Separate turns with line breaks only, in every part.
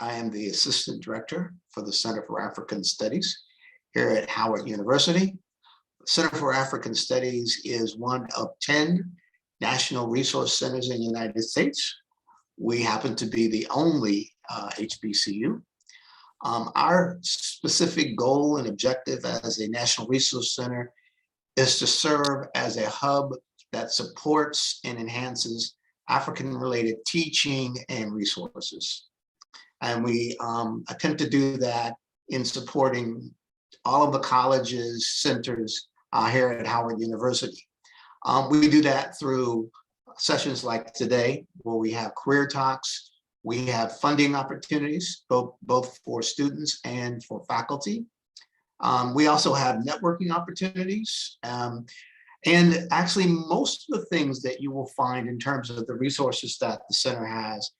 I am the Assistant Director for the Center for African Studies here at Howard University. The Center for African Studies is one of 10 national resource centers in the United States. We happen to be the only HBCU. Our specific goal and objective as a National Resource Center is to serve as a hub that supports and enhances African-related teaching and resources. And we attempt to do that in supporting all of the colleges, centers here at Howard University. We do that through sessions like today, where we have career talks, we have funding opportunities, both for students and for faculty. We also have networking opportunities. And actually, most of the things that you will find in terms of the resources that the center has,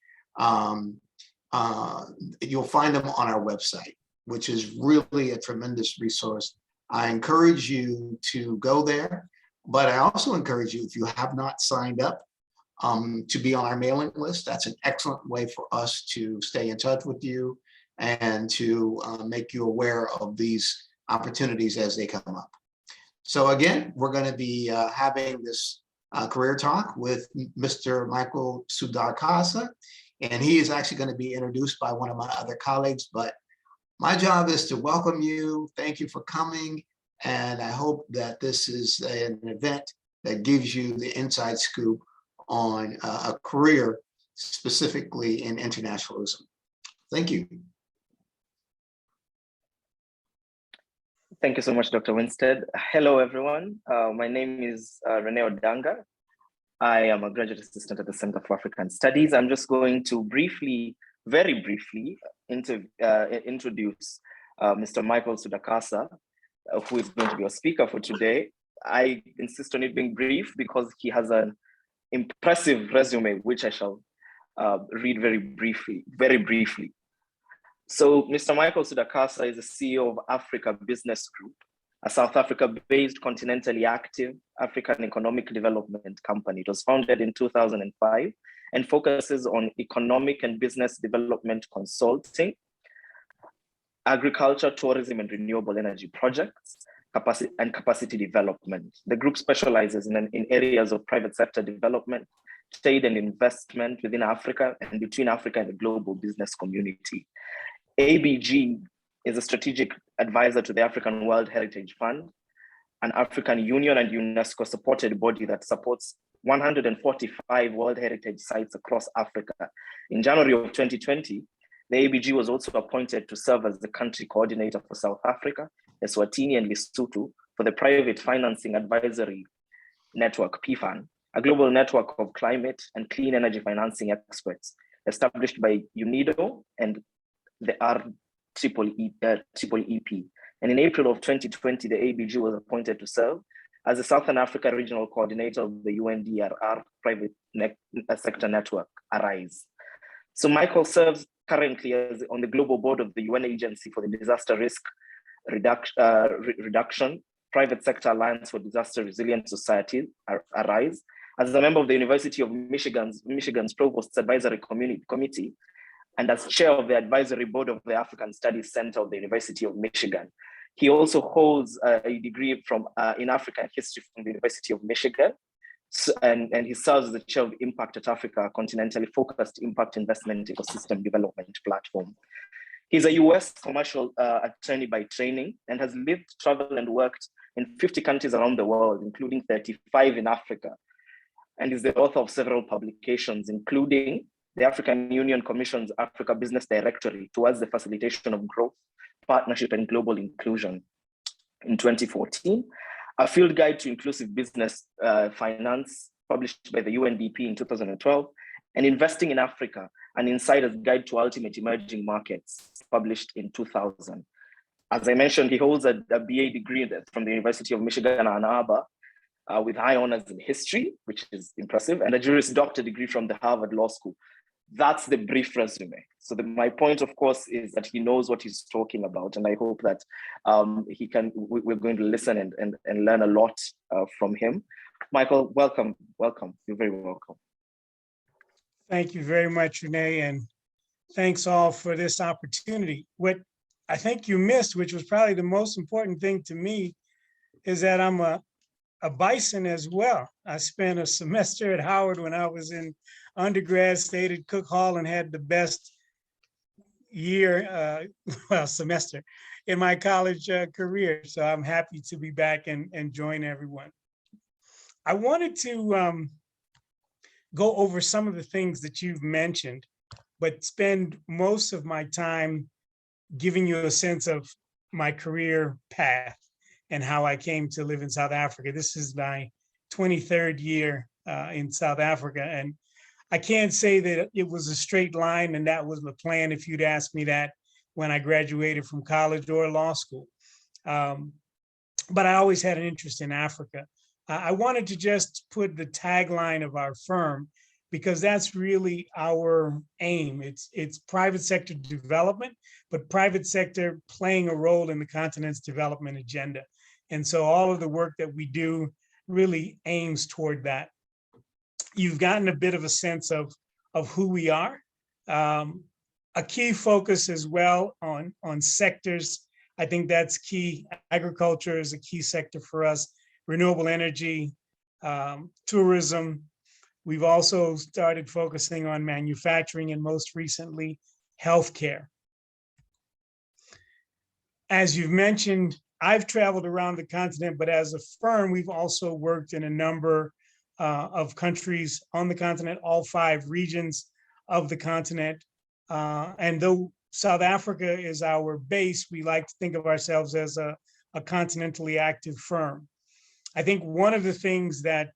you'll find them on our website, which is really a tremendous resource. I encourage you to go there, but I also encourage you, if you have not signed up, to be on our mailing list. That's an excellent way for us to stay in touch with you and to make you aware of these opportunities as they come up. So again, we're going to be having this career talk with Mr. Michael Sudacasa, and he is actually going to be introduced by one of my other colleagues, but my job is to welcome you. Thank you for coming, and I hope that this is an event that gives you the inside scoop on a career specifically in internationalism. Thank you.
Thank you so much, Dr. Winstead. Hello, everyone. My name is Rene Odanga. I am a graduate assistant at the Center for African Studies. I'm just going to very briefly, introduce Mr. Michael Sudacasa, who is going to be our speaker for today. I insist on it being brief because he has an impressive resume, which I shall read very briefly. So Mr. Michael Sudacasa is the CEO of Africa Business Group, a South Africa-based continentally active African economic development company. It was founded in 2005 and focuses on economic and business development consulting, agriculture, tourism, and renewable energy projects, capacity development. The group specializes in areas of private sector development, trade and investment within Africa and between Africa and the global business community. ABG is a strategic advisor to the African World Heritage Fund, an African Union and UNESCO supported body that supports 145 World Heritage sites across Africa. In January of 2020, the ABG was also appointed to serve as the country coordinator for South Africa, Eswatini, and Lesotho for the Private Financing Advisory Network, PFAN, a global network of climate and clean energy financing experts established by UNIDO and the REEP. And in April of 2020, the ABG was appointed to serve as the Southern Africa Regional Coordinator of the UNDRR Private Sector Network, ARISE. So Michael serves currently on the global board of the UN Agency for the Disaster Risk Reduction, Private Sector Alliance for Disaster Resilient Society, ARISE, as a member of the University of Michigan's Provost's Advisory Committee, and as chair of the advisory board of the African Studies Center of the University of Michigan. He also holds a degree in African history from the University of Michigan, and he serves as the chair of Impact at Africa, a continentally focused impact investment ecosystem development platform. He's a US commercial attorney by training and has lived, traveled, and worked in 50 countries around the world, including 35 in Africa, and is the author of several publications, including the African Union Commission's Africa Business Directory towards the facilitation of growth, partnership, and global inclusion in 2014, a field guide to inclusive business finance published by the UNDP in 2012, and Investing in Africa, an insider's guide to ultimate emerging markets published in 2000. As I mentioned, he holds a BA degree from the University of Michigan, Ann Arbor, with high honors in history, which is impressive, and a Juris Doctor degree from the Harvard Law School. That's the brief resume. So my point, of course, is that he knows what he's talking about, and I hope that we're going to listen and learn a lot from him. Michael, welcome. You're very welcome.
Thank you very much, Renee, and Thanks all for this opportunity. What I think you missed, which was probably the most important thing to me, is that I'm a bison as well. I spent a semester at Howard when I was in undergrad, stayed at Cook Hall and had the best year, semester in my college career. So I'm happy to be back and join everyone. I wanted to go over some of the things that you've mentioned, but spend most of my time giving you a sense of my career path and how I came to live in South Africa. This is my 23rd year in South Africa. And I can't say that it was a straight line and that was the plan if you'd asked me that when I graduated from college or law school. But I always had an interest in Africa. I wanted to just put the tagline of our firm because that's really our aim. It's private sector development, but private sector playing a role in the continent's development agenda. And so all of the work that we do really aims toward that. You've gotten a bit of a sense of who we are. A key focus as well on sectors. I think that's key. Agriculture is a key sector for us. Renewable energy, tourism. We've also started focusing on manufacturing and most recently, healthcare. As you've mentioned, I've traveled around the continent, but as a firm, we've also worked in a number of countries on the continent, all 5 regions of the continent. And though South Africa is our base, we like to think of ourselves as a continentally active firm. I think one of the things that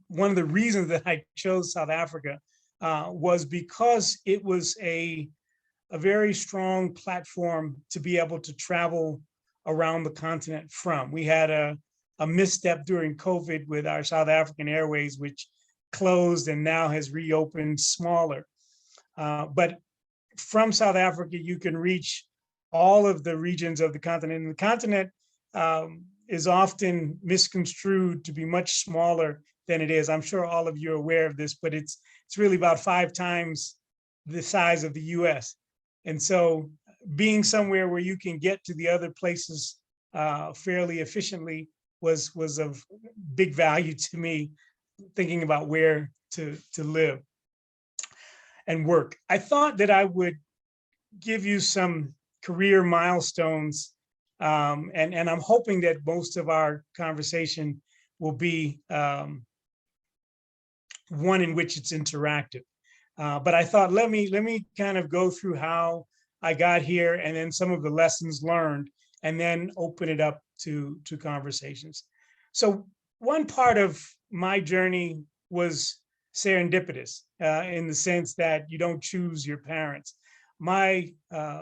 one of the reasons that I chose South Africa was because it was a very strong platform to be able to travel around the continent from. We had a misstep during COVID with our South African Airways, which closed and now has reopened smaller. But from South Africa, you can reach all of the regions of the continent. And the continent is often misconstrued to be much smaller than it is. I'm sure all of you are aware of this, but it's really about 5 times the size of the US. And so being somewhere where you can get to the other places fairly efficiently was of big value to me, thinking about where to live and work. I thought that I would give you some career milestones, and I'm hoping that most of our conversation will be one in which it's interactive. But I thought, let me kind of go through how I got here and then some of the lessons learned, and then open it up to conversations. So one part of my journey was serendipitous in the sense that you don't choose your parents. My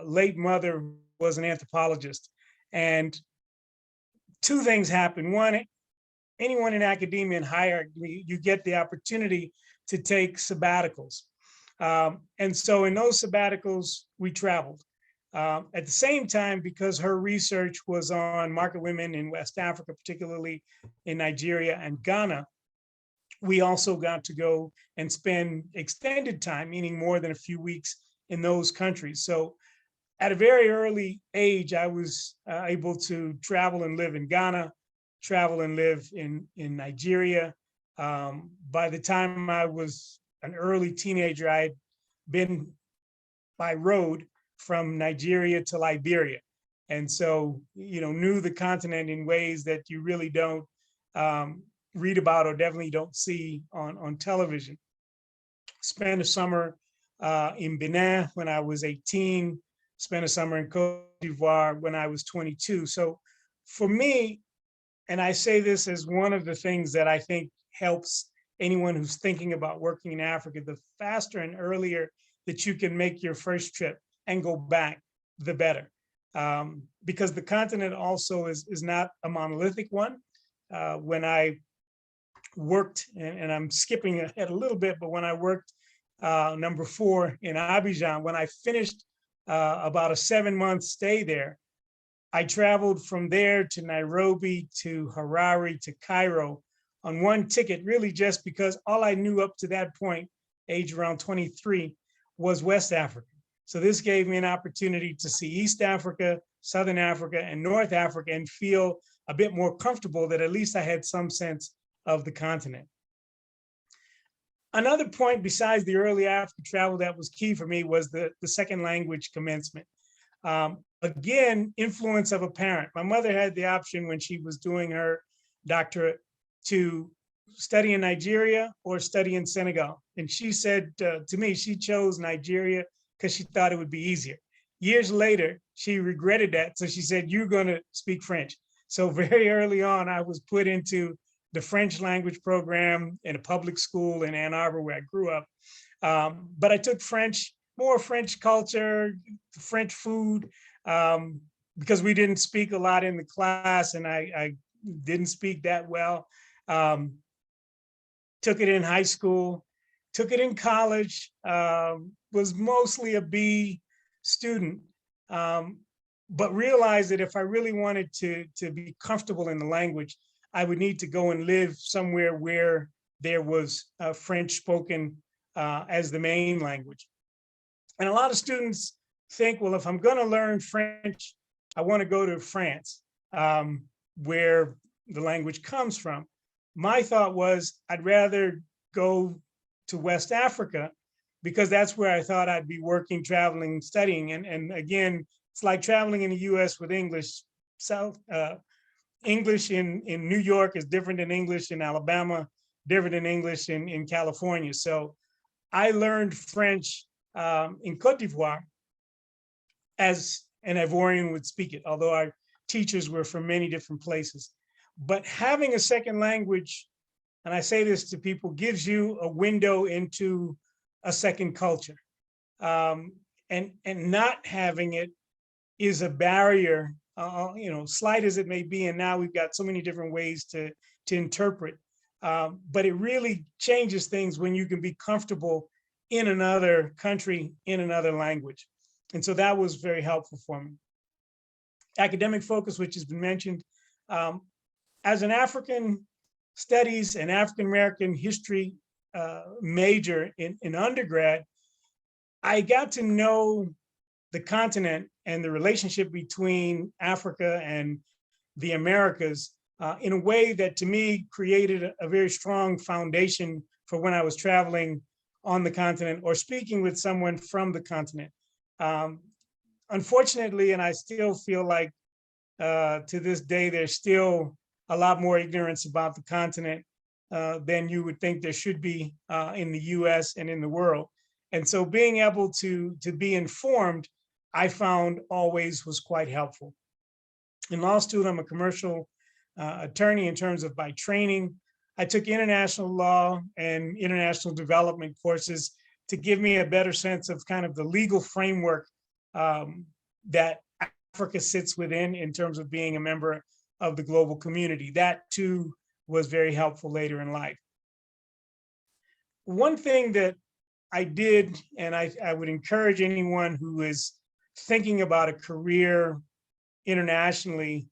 late mother was an anthropologist, and 2 things happened. One, anyone in academia and higher, you get the opportunity to take sabbaticals. And so in those sabbaticals, we traveled. At the same time, because her research was on market women in West Africa, particularly in Nigeria and Ghana, we also got to go and spend extended time, meaning more than a few weeks in those countries. So at a very early age, I was able to travel and live in Ghana, travel and live in Nigeria. By the time I was an early teenager, I had been by road from Nigeria to Liberia. And so, knew the continent in ways that you really don't read about or definitely don't see on television. Spent a summer in Benin when I was 18, spent a summer in Côte d'Ivoire when I was 22. So for me, and I say this as one of the things that I think helps anyone who's thinking about working in Africa, the faster and earlier that you can make your first trip and go back, the better. Because the continent also is not a monolithic one. When I worked, and I'm skipping ahead a little bit, but when I worked number 4 in Abidjan, when I finished about a 7-month stay there, I traveled from there to Nairobi, to Harare, to Cairo on one ticket, really just because all I knew up to that point age around 23, was West Africa. So this gave me an opportunity to see East Africa, Southern Africa, and North Africa and feel a bit more comfortable that at least I had some sense of the continent. Another point besides the early Africa travel that was key for me was the second language commencement. Again, influence of a parent. My mother had the option when she was doing her doctorate to study in Nigeria or study in Senegal. And she said to me, she chose Nigeria because she thought it would be easier. Years later, she regretted that. So she said, you're going to speak French. So very early on, I was put into the French language program in a public school in Ann Arbor where I grew up. But I took French, more French culture, French food, because we didn't speak a lot in the class and I didn't speak that well. Took it in high school, took it in college, was mostly a B student, but realized that if I really wanted to be comfortable in the language, I would need to go and live somewhere where there was French spoken as the main language. And a lot of students think, well, if I'm going to learn French, I want to go to France, where the language comes from. My thought was I'd rather go to West Africa because that's where I thought I'd be working, traveling, studying. And again, it's like traveling in the US with English. English in New York is different than English in Alabama, different than English in California. So I learned French in Cote d'Ivoire as an Ivorian would speak it, although our teachers were from many different places. But having a second language, and I say this to people, gives you a window into a second culture. And not having it is a barrier, slight as it may be. And now we've got so many different ways to interpret. But it really changes things when you can be comfortable in another country, in another language. And so that was very helpful for me. Academic focus, which has been mentioned. As an African studies and African-American history major in undergrad, I got to know the continent and the relationship between Africa and the Americas in a way that to me created a very strong foundation for when I was traveling on the continent or speaking with someone from the continent. Unfortunately, and I still feel like to this day, there's still a lot more ignorance about the continent than you would think there should be in the US and in the world. And so being able to be informed, I found always was quite helpful. In law school, I'm a commercial attorney in terms of by training. I took international law and international development courses to give me a better sense of kind of the legal framework that Africa sits within in terms of being a member of the global community. That too was very helpful later in life. One thing that I did, and I would encourage anyone who is thinking about a career internationally,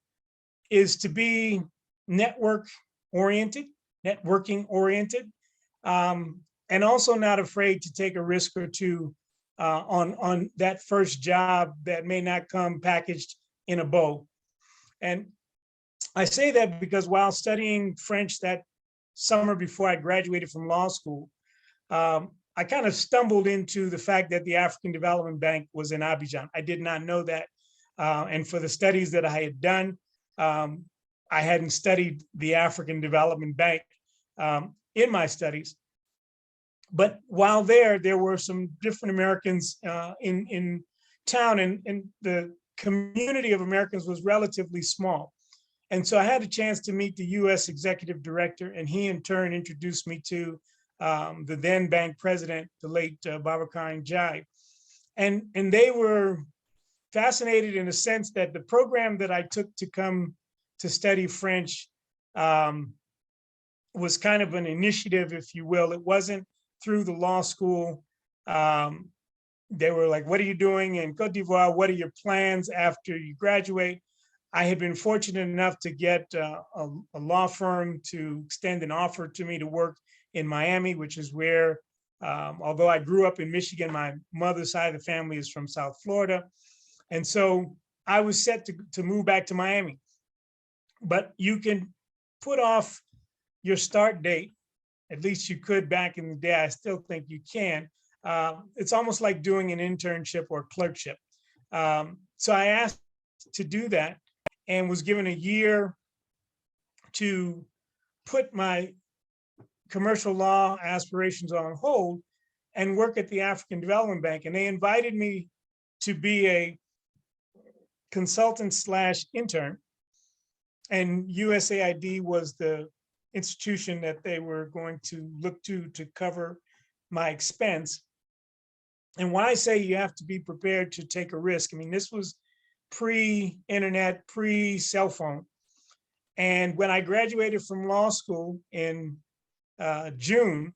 is to be networking oriented, and also not afraid to take a risk or two on that first job that may not come packaged in a bow. And I say that because while studying French that summer before I graduated from law school, I kind of stumbled into the fact that the African Development Bank was in Abidjan. I did not know that. And for the studies that I had done, I hadn't studied the African Development Bank in my studies. But while there were some different Americans in town, and the community of Americans was relatively small. And so I had a chance to meet the US executive director, and he in turn introduced me to the then bank president, the late Babacar Ndiaye. And they were fascinated in a sense that the program that I took to come to study French was kind of an initiative, if you will. It wasn't through the law school. They were like, what are you doing in Cote d'Ivoire? What are your plans after you graduate? I had been fortunate enough to get a law firm to extend an offer to me to work in Miami, which is where Although I grew up in Michigan, my mother's side of the family is from South Florida. And so I was set to move back to Miami. But you can put off your start date, at least you could back in the day. I still think you can. It's almost like doing an internship or clerkship. So I asked to do that and was given a year to put my commercial law aspirations on hold and work at the African Development Bank. And they invited me to be a consultant / intern. And USAID was the institution that they were going to look to cover my expense. And when I say you have to be prepared to take a risk, I mean, this was pre-internet, pre-cell phone. And when I graduated from law school in June,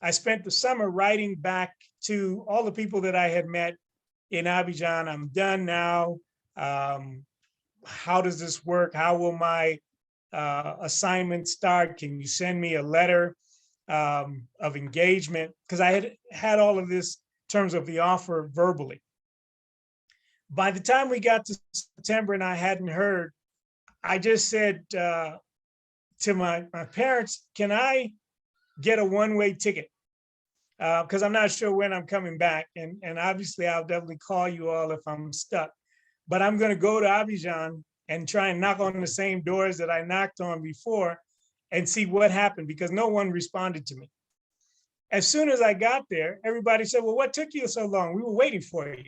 I spent the summer writing back to all the people that I had met in Abidjan. I'm done now. How does this work? How will my assignment start? Can you send me a letter of engagement? Because I had all of this in terms of the offer verbally. By the time we got to September and I hadn't heard, I just said to my parents, can I get a one-way ticket? Because I'm not sure when I'm coming back. And obviously I'll definitely call you all if I'm stuck. But I'm going to go to Abidjan and try and knock on the same doors that I knocked on before and see what happened, because no one responded to me. As soon as I got there, everybody said, well, what took you so long? We were waiting for you.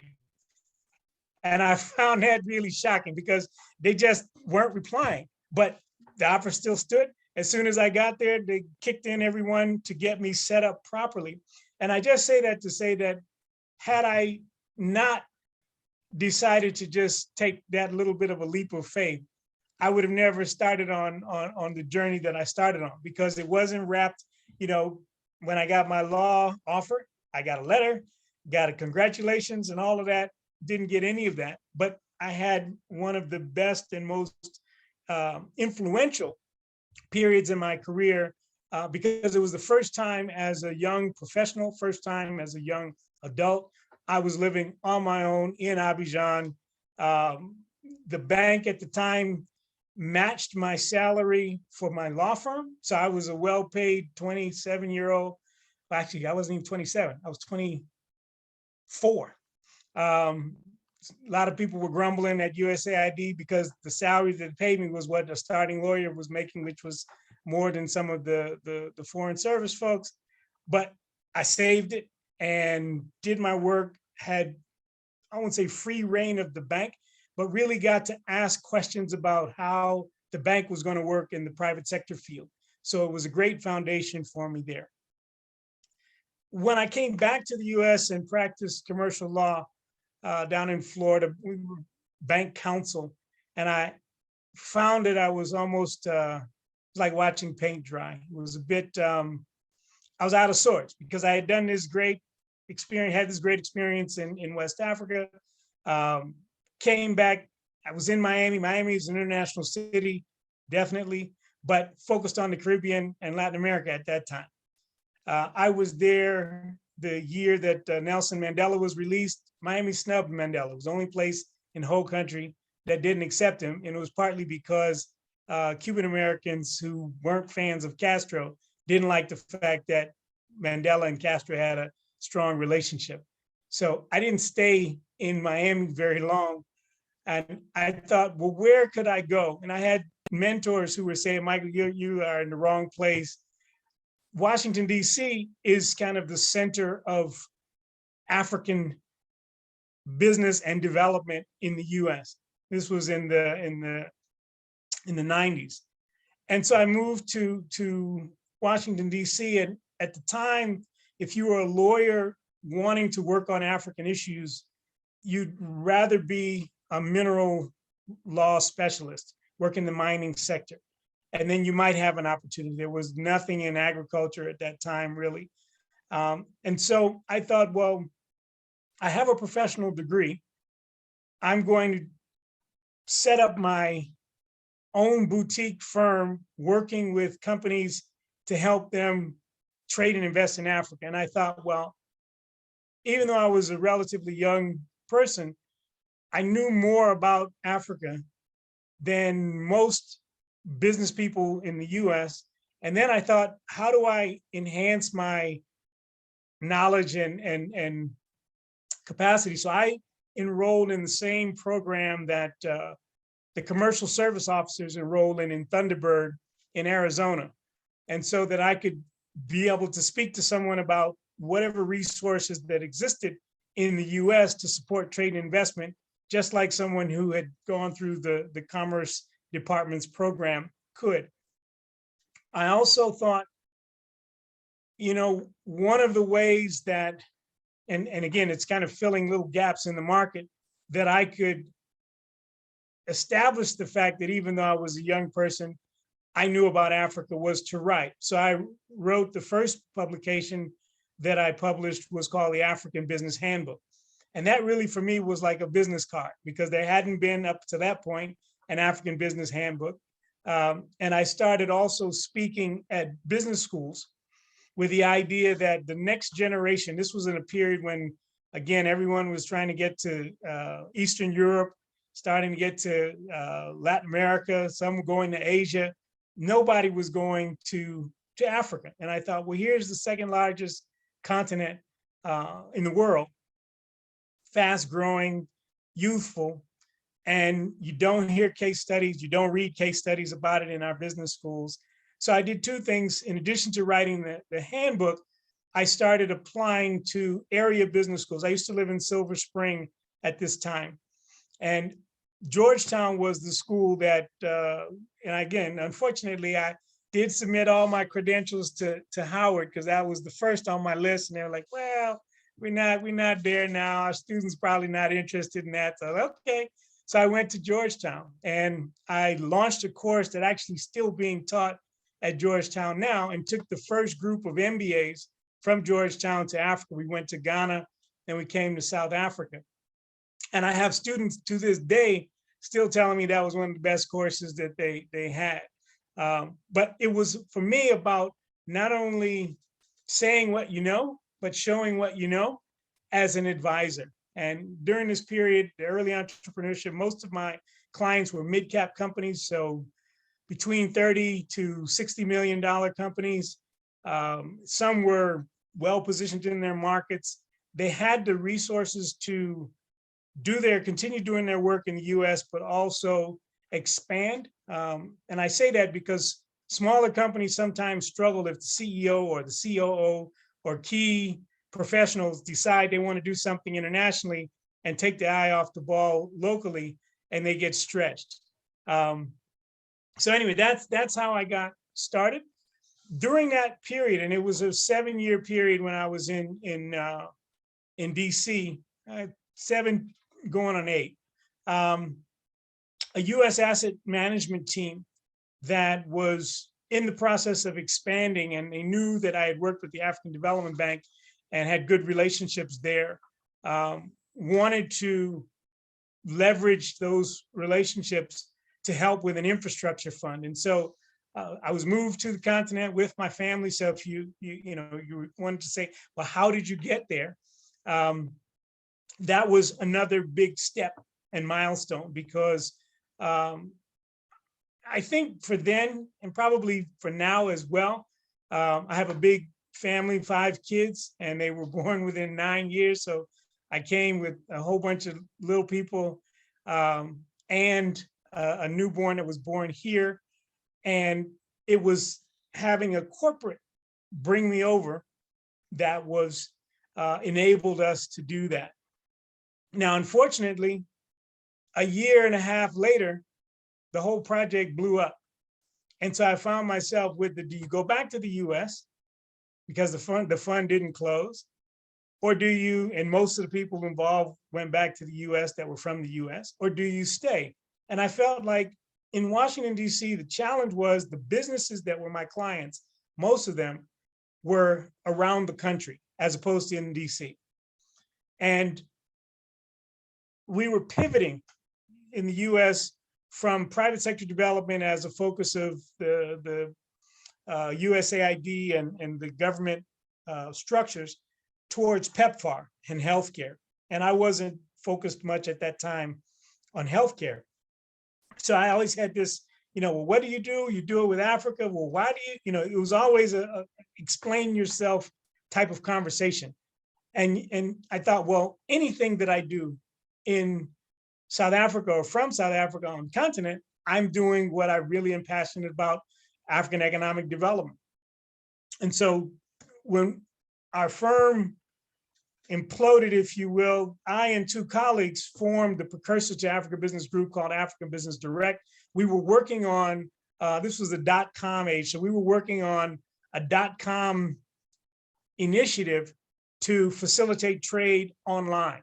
And I found that really shocking because they just weren't replying, but the offer still stood. As soon as I got there, they kicked in everyone to get me set up properly. And I just say that to say that had I not decided to just take that little bit of a leap of faith, I would have never started on the journey that I started on, because it wasn't wrapped, when I got my law offer, I got a letter, got a congratulations and all of that, didn't get any of that. But I had one of the best and most influential periods in my career because it was the first time as a young professional, first time as a young adult. I was living on my own in Abidjan. The bank at the time matched my salary for my law firm. So I was a well-paid 27-year-old. Actually, I wasn't even 27. I was 24. A lot of people were grumbling at USAID because the salary that paid me was what a starting lawyer was making, which was more than some of the foreign service folks. But I saved it and did my work, had, I won't say free reign of the bank, but really got to ask questions about how the bank was going to work in the private sector field. So it was a great foundation for me there. When I came back to the US and practiced commercial law down in Florida, we were bank counsel, and I found that I was almost like watching paint dry. It was a bit, I was out of sorts because I had done this great experience, had this great experience in West Africa. Came back, I was in Miami. Miami is an international city, definitely, but focused on the Caribbean and Latin America at that time. I was there the year that Nelson Mandela was released. Miami snubbed Mandela. It was the only place in the whole country that didn't accept him. And it was partly because Cuban Americans who weren't fans of Castro didn't like the fact that Mandela and Castro had a strong relationship. So I didn't stay in Miami very long. And I thought, well, where could I go? And I had mentors who were saying, Michael, you are in the wrong place. Washington, D.C. is kind of the center of African business and development in the U.S. This was in the 90s. And so I moved to Washington, D.C. And at the time, if you were a lawyer wanting to work on African issues, you'd rather be a mineral law specialist, work in the mining sector. And then you might have an opportunity. There was nothing in agriculture at that time, really. And so I thought, well, I have a professional degree. I'm going to set up my own boutique firm working with companies to help them trade and invest in Africa. And I thought, well, even though I was a relatively young person, I knew more about Africa than most business people in the US. And then I thought, how do I enhance my knowledge and capacity? So I enrolled in the same program that the commercial service officers enrolled in Thunderbird in Arizona. And so that I could be able to speak to someone about whatever resources that existed in the US to support trade and investment, just like someone who had gone through the Commerce Department's program could. I also thought, you know, one of the ways that, and again, it's kind of filling little gaps in the market, that I could establish the fact that even though I was a young person, I knew about Africa, was to write. So I wrote the first publication that I published was called the African Business Handbook. And that really for me was like a business card, because there hadn't been up to that point an African business handbook. And I started also speaking at business schools with the idea that the next generation, this was in a period when, again, everyone was trying to get to Eastern Europe, starting to get to Latin America, some were going to Asia. Nobody was going to Africa. And I thought, well, here's the second largest continent in the world, fast growing, youthful, and you don't hear case studies, you don't read case studies about it in our business schools. So I did two things. In addition to writing the handbook, I started applying to area business schools. I used to live in Silver Spring at this time. And Georgetown was the school that, and again, unfortunately, I did submit all my credentials to Howard, because that was the first on my list. And they were like, well, we're not there now. Our students probably not interested in that. So, okay. So I went to Georgetown and I launched a course that actually still being taught at Georgetown now, and took the first group of MBAs from Georgetown to Africa. We went to Ghana and we came to South Africa. And I have students to this day still telling me that was one of the best courses that they had. But it was for me about not only saying what you know, but showing what you know as an advisor. And during this period, the early entrepreneurship, most of my clients were mid-cap companies. So between 30 to $60 million companies. Some were well-positioned in their markets. They had the resources to continue doing their work in the US, but also expand. And I say that because smaller companies sometimes struggle if the CEO or the COO or key professionals decide they want to do something internationally and take the eye off the ball locally, and they get stretched. So anyway, that's how I got started. During that period, and it was a 7-year period when I was in DC, 7 going on 8. A US asset management team that was in the process of expanding, and they knew that I had worked with the African Development Bank and had good relationships there, wanted to leverage those relationships to help with an infrastructure fund. And so I was moved to the continent with my family. So if you wanted to say, well, how did you get there? That was another big step and milestone, because I think for then, and probably for now as well, I have a big family, 5 kids, and they were born within 9 years. So I came with a whole bunch of little people and a newborn that was born here. And it was having a corporate bring me over that was enabled us to do that. Now, unfortunately, a year and a half later, the whole project blew up. And so I found myself with do you go back to the US because the fund didn't close? Or do you, and most of the people involved went back to the US that were from the US, or do you stay? And I felt like in Washington, DC, the challenge was the businesses that were my clients, most of them were around the country as opposed to in DC. And we were pivoting in the US from private sector development as a focus of the USAID and the government structures towards PEPFAR and healthcare. And I wasn't focused much at that time on healthcare. So I always had this, well, what do? You do it with Africa. Well, why do you, it was always a explain yourself type of conversation. And I thought, well, anything that I do in South Africa or from South Africa on the continent, I'm doing what I really am passionate about, African economic development. And so when our firm imploded, if you will, I and two colleagues formed the precursor to Africa Business Group called African Business Direct. We were working on, this was the .com age, so we were working on a .com initiative to facilitate trade online.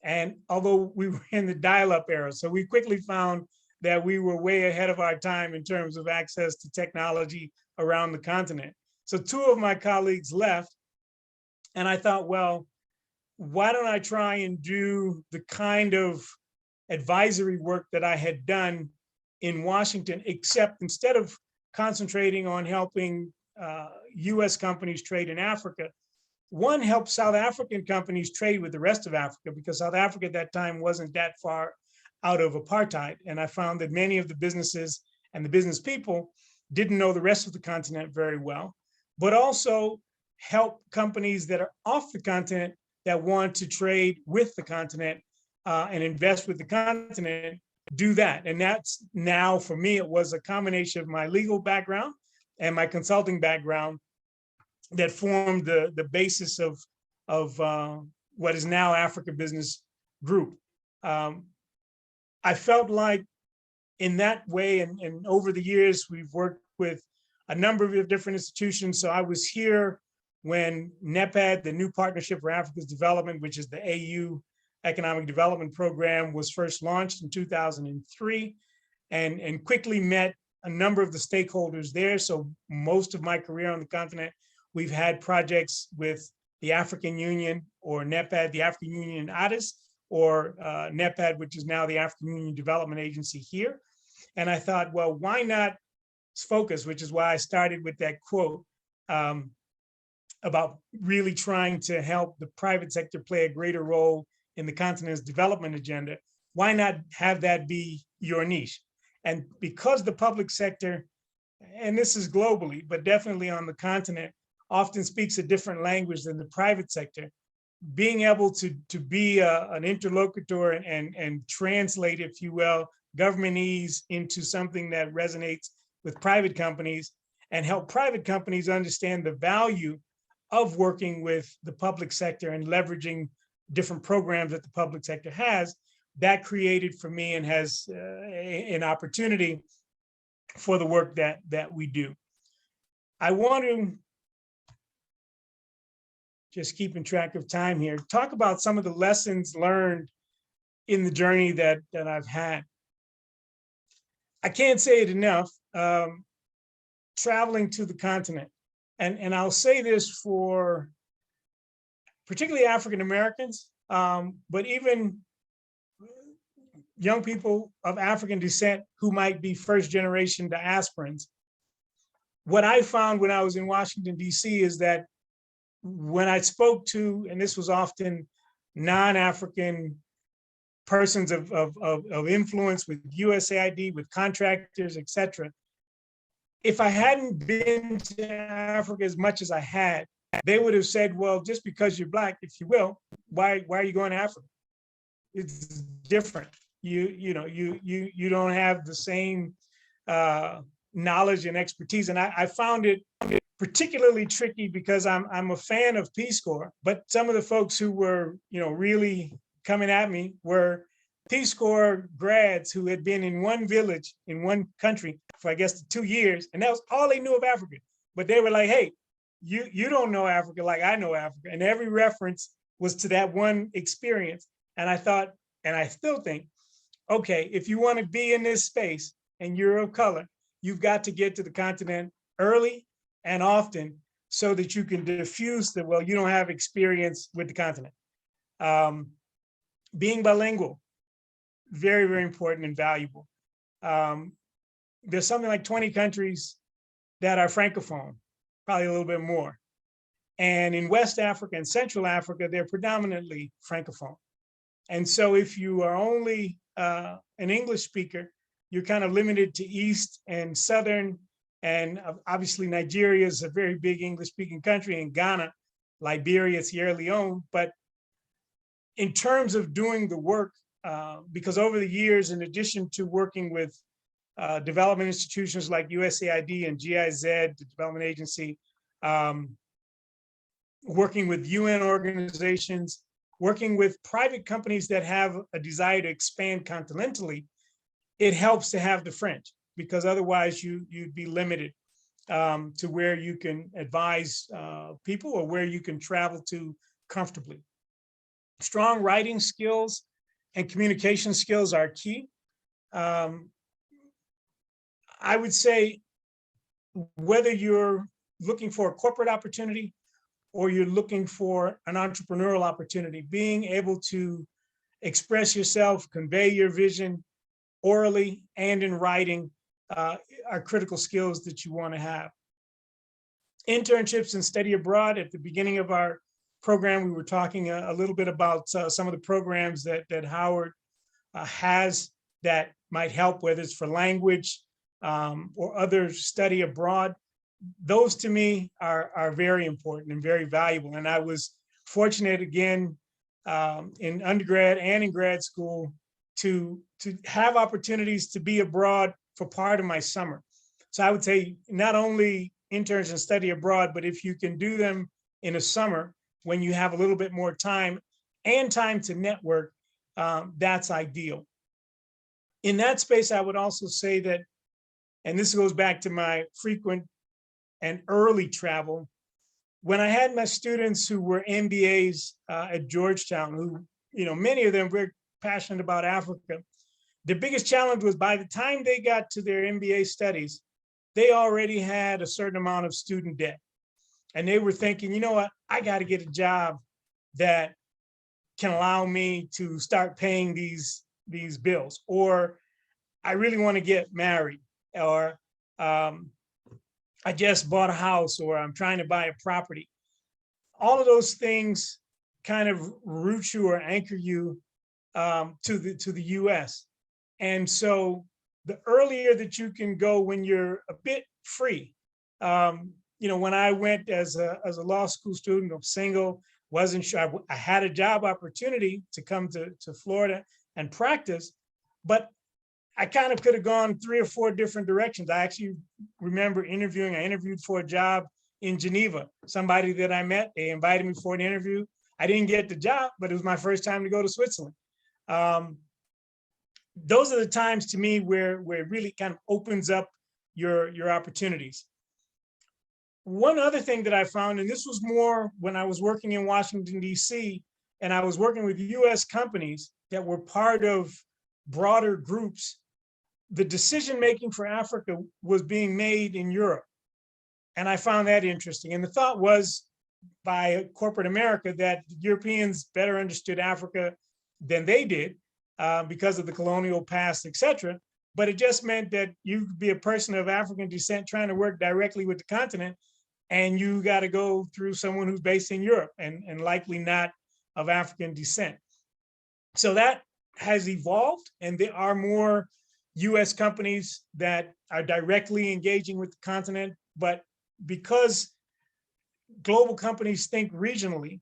And although we were in the dial-up era, so we quickly found that we were way ahead of our time in terms of access to technology around the continent. So two of my colleagues left, and I thought, well, why don't I try and do the kind of advisory work that I had done in Washington, except instead of concentrating on helping US companies trade in Africa, one, help South African companies trade with the rest of Africa, because South Africa at that time wasn't that far out of apartheid. And I found that many of the businesses and the business people didn't know the rest of the continent very well, but also help companies that are off the continent that want to trade with the continent and invest with the continent, do that. And that's now, for me, it was a combination of my legal background and my consulting background that formed the basis of what is now Africa Business Group. I felt like in that way, and over the years, we've worked with a number of different institutions. So I was here when NEPAD, the New Partnership for Africa's Development, which is the AU Economic Development Program, was first launched in 2003, and quickly met a number of the stakeholders there. So most of my career on the continent, we've had projects with the African Union or NEPAD, the African Union in Addis, or NEPAD, which is now the African Union Development Agency here. And I thought, well, why not focus, which is why I started with that quote about really trying to help the private sector play a greater role in the continent's development agenda. Why not have that be your niche? And because the public sector, and this is globally, but definitely on the continent, often speaks a different language than the private sector, being able to be an interlocutor and translate, if you will, governmentese into something that resonates with private companies and help private companies understand the value of working with the public sector and leveraging different programs that the public sector has, that created for me and has an opportunity for the work that we do. I want to, just keeping track of time here, talk about some of the lessons learned in the journey that I've had. I can't say it enough, traveling to the continent. And I'll say this for particularly African Americans, but even young people of African descent who might be first generation diasporans. What I found when I was in Washington, DC, is that when I spoke to, and this was often non-African persons of influence with USAID, with contractors, et cetera, if I hadn't been to Africa as much as I had, they would have said, well, just because you're Black, if you will, why are you going to Africa? It's different. You don't have the same knowledge and expertise. And I found it particularly tricky because I'm a fan of Peace Corps, but some of the folks who were, really coming at me were Peace Corps grads who had been in one village in one country for, I guess, 2 years, and that was all they knew of Africa. But they were like, hey, you don't know Africa like I know Africa. And every reference was to that one experience. And I thought, and I still think, okay, if you want to be in this space and you're of color, you've got to get to the continent early and often so that you can diffuse the, well, you don't have experience with the continent. Being bilingual, very, very important and valuable. There's something like 20 countries that are Francophone, probably a little bit more. And in West Africa and Central Africa, they're predominantly Francophone. And so if you are only an English speaker, you're kind of limited to East and Southern. And obviously Nigeria is a very big English speaking country, and Ghana, Liberia, Sierra Leone. But in terms of doing the work, because over the years, in addition to working with development institutions like USAID and GIZ, the development agency, working with UN organizations, working with private companies that have a desire to expand continentally, it helps to have the French, because otherwise you'd be limited to where you can advise people or where you can travel to comfortably. Strong writing skills and communication skills are key. I would say whether you're looking for a corporate opportunity or you're looking for an entrepreneurial opportunity, being able to express yourself, convey your vision orally and in writing are critical skills that you want to have. Internships and study abroad. At the beginning of our program, we were talking a little bit about some of the programs that Howard has that might help, whether it's for language or other study abroad. Those to me are very important and very valuable. And I was fortunate again in undergrad and in grad school to have opportunities to be abroad for part of my summer. So I would say not only interns and study abroad, but if you can do them in a summer when you have a little bit more time and time to network, that's ideal. In that space, I would also say that, and this goes back to my frequent and early travel, when I had my students who were MBAs at Georgetown, who, many of them were passionate about Africa, the biggest challenge was by the time they got to their MBA studies, they already had a certain amount of student debt. And they were thinking, you know what, I got to get a job that can allow me to start paying these bills, or I really want to get married, or I just bought a house, or I'm trying to buy a property. All of those things kind of root you or anchor you to the US. And so the earlier that you can go when you're a bit free, when I went as a law school student, I'm single, wasn't sure, I had a job opportunity to come to Florida and practice, but I kind of could have gone 3 or 4 different directions. I actually remember I interviewed for a job in Geneva, somebody that I met, they invited me for an interview. I didn't get the job, but it was my first time to go to Switzerland. Those are the times to me where it really kind of opens up your opportunities. One other thing that I found, and this was more when I was working in Washington, DC, and I was working with US companies that were part of broader groups, the decision-making for Africa was being made in Europe. And I found that interesting. And the thought was by corporate America that Europeans better understood Africa than they did because of the colonial past, et cetera. But it just meant that you could be a person of African descent trying to work directly with the continent, and you got to go through someone who's based in Europe and likely not of African descent. So that has evolved, and there are more US companies that are directly engaging with the continent, but because global companies think regionally,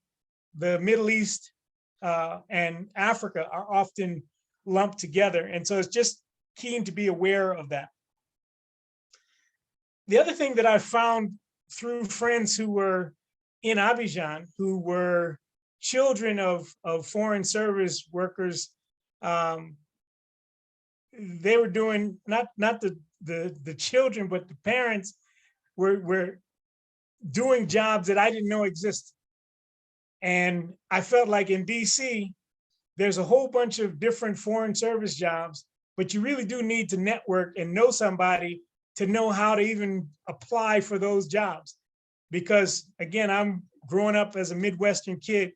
the Middle East and Africa are often lumped together. And so it's just keen to be aware of that. The other thing that I found through friends who were in Abidjan, who were children of foreign service workers, they were doing, not the children, but the parents were doing jobs that I didn't know existed. And I felt like in DC, there's a whole bunch of different foreign service jobs, but you really do need to network and know somebody to know how to even apply for those jobs. Because again, I'm growing up as a Midwestern kid,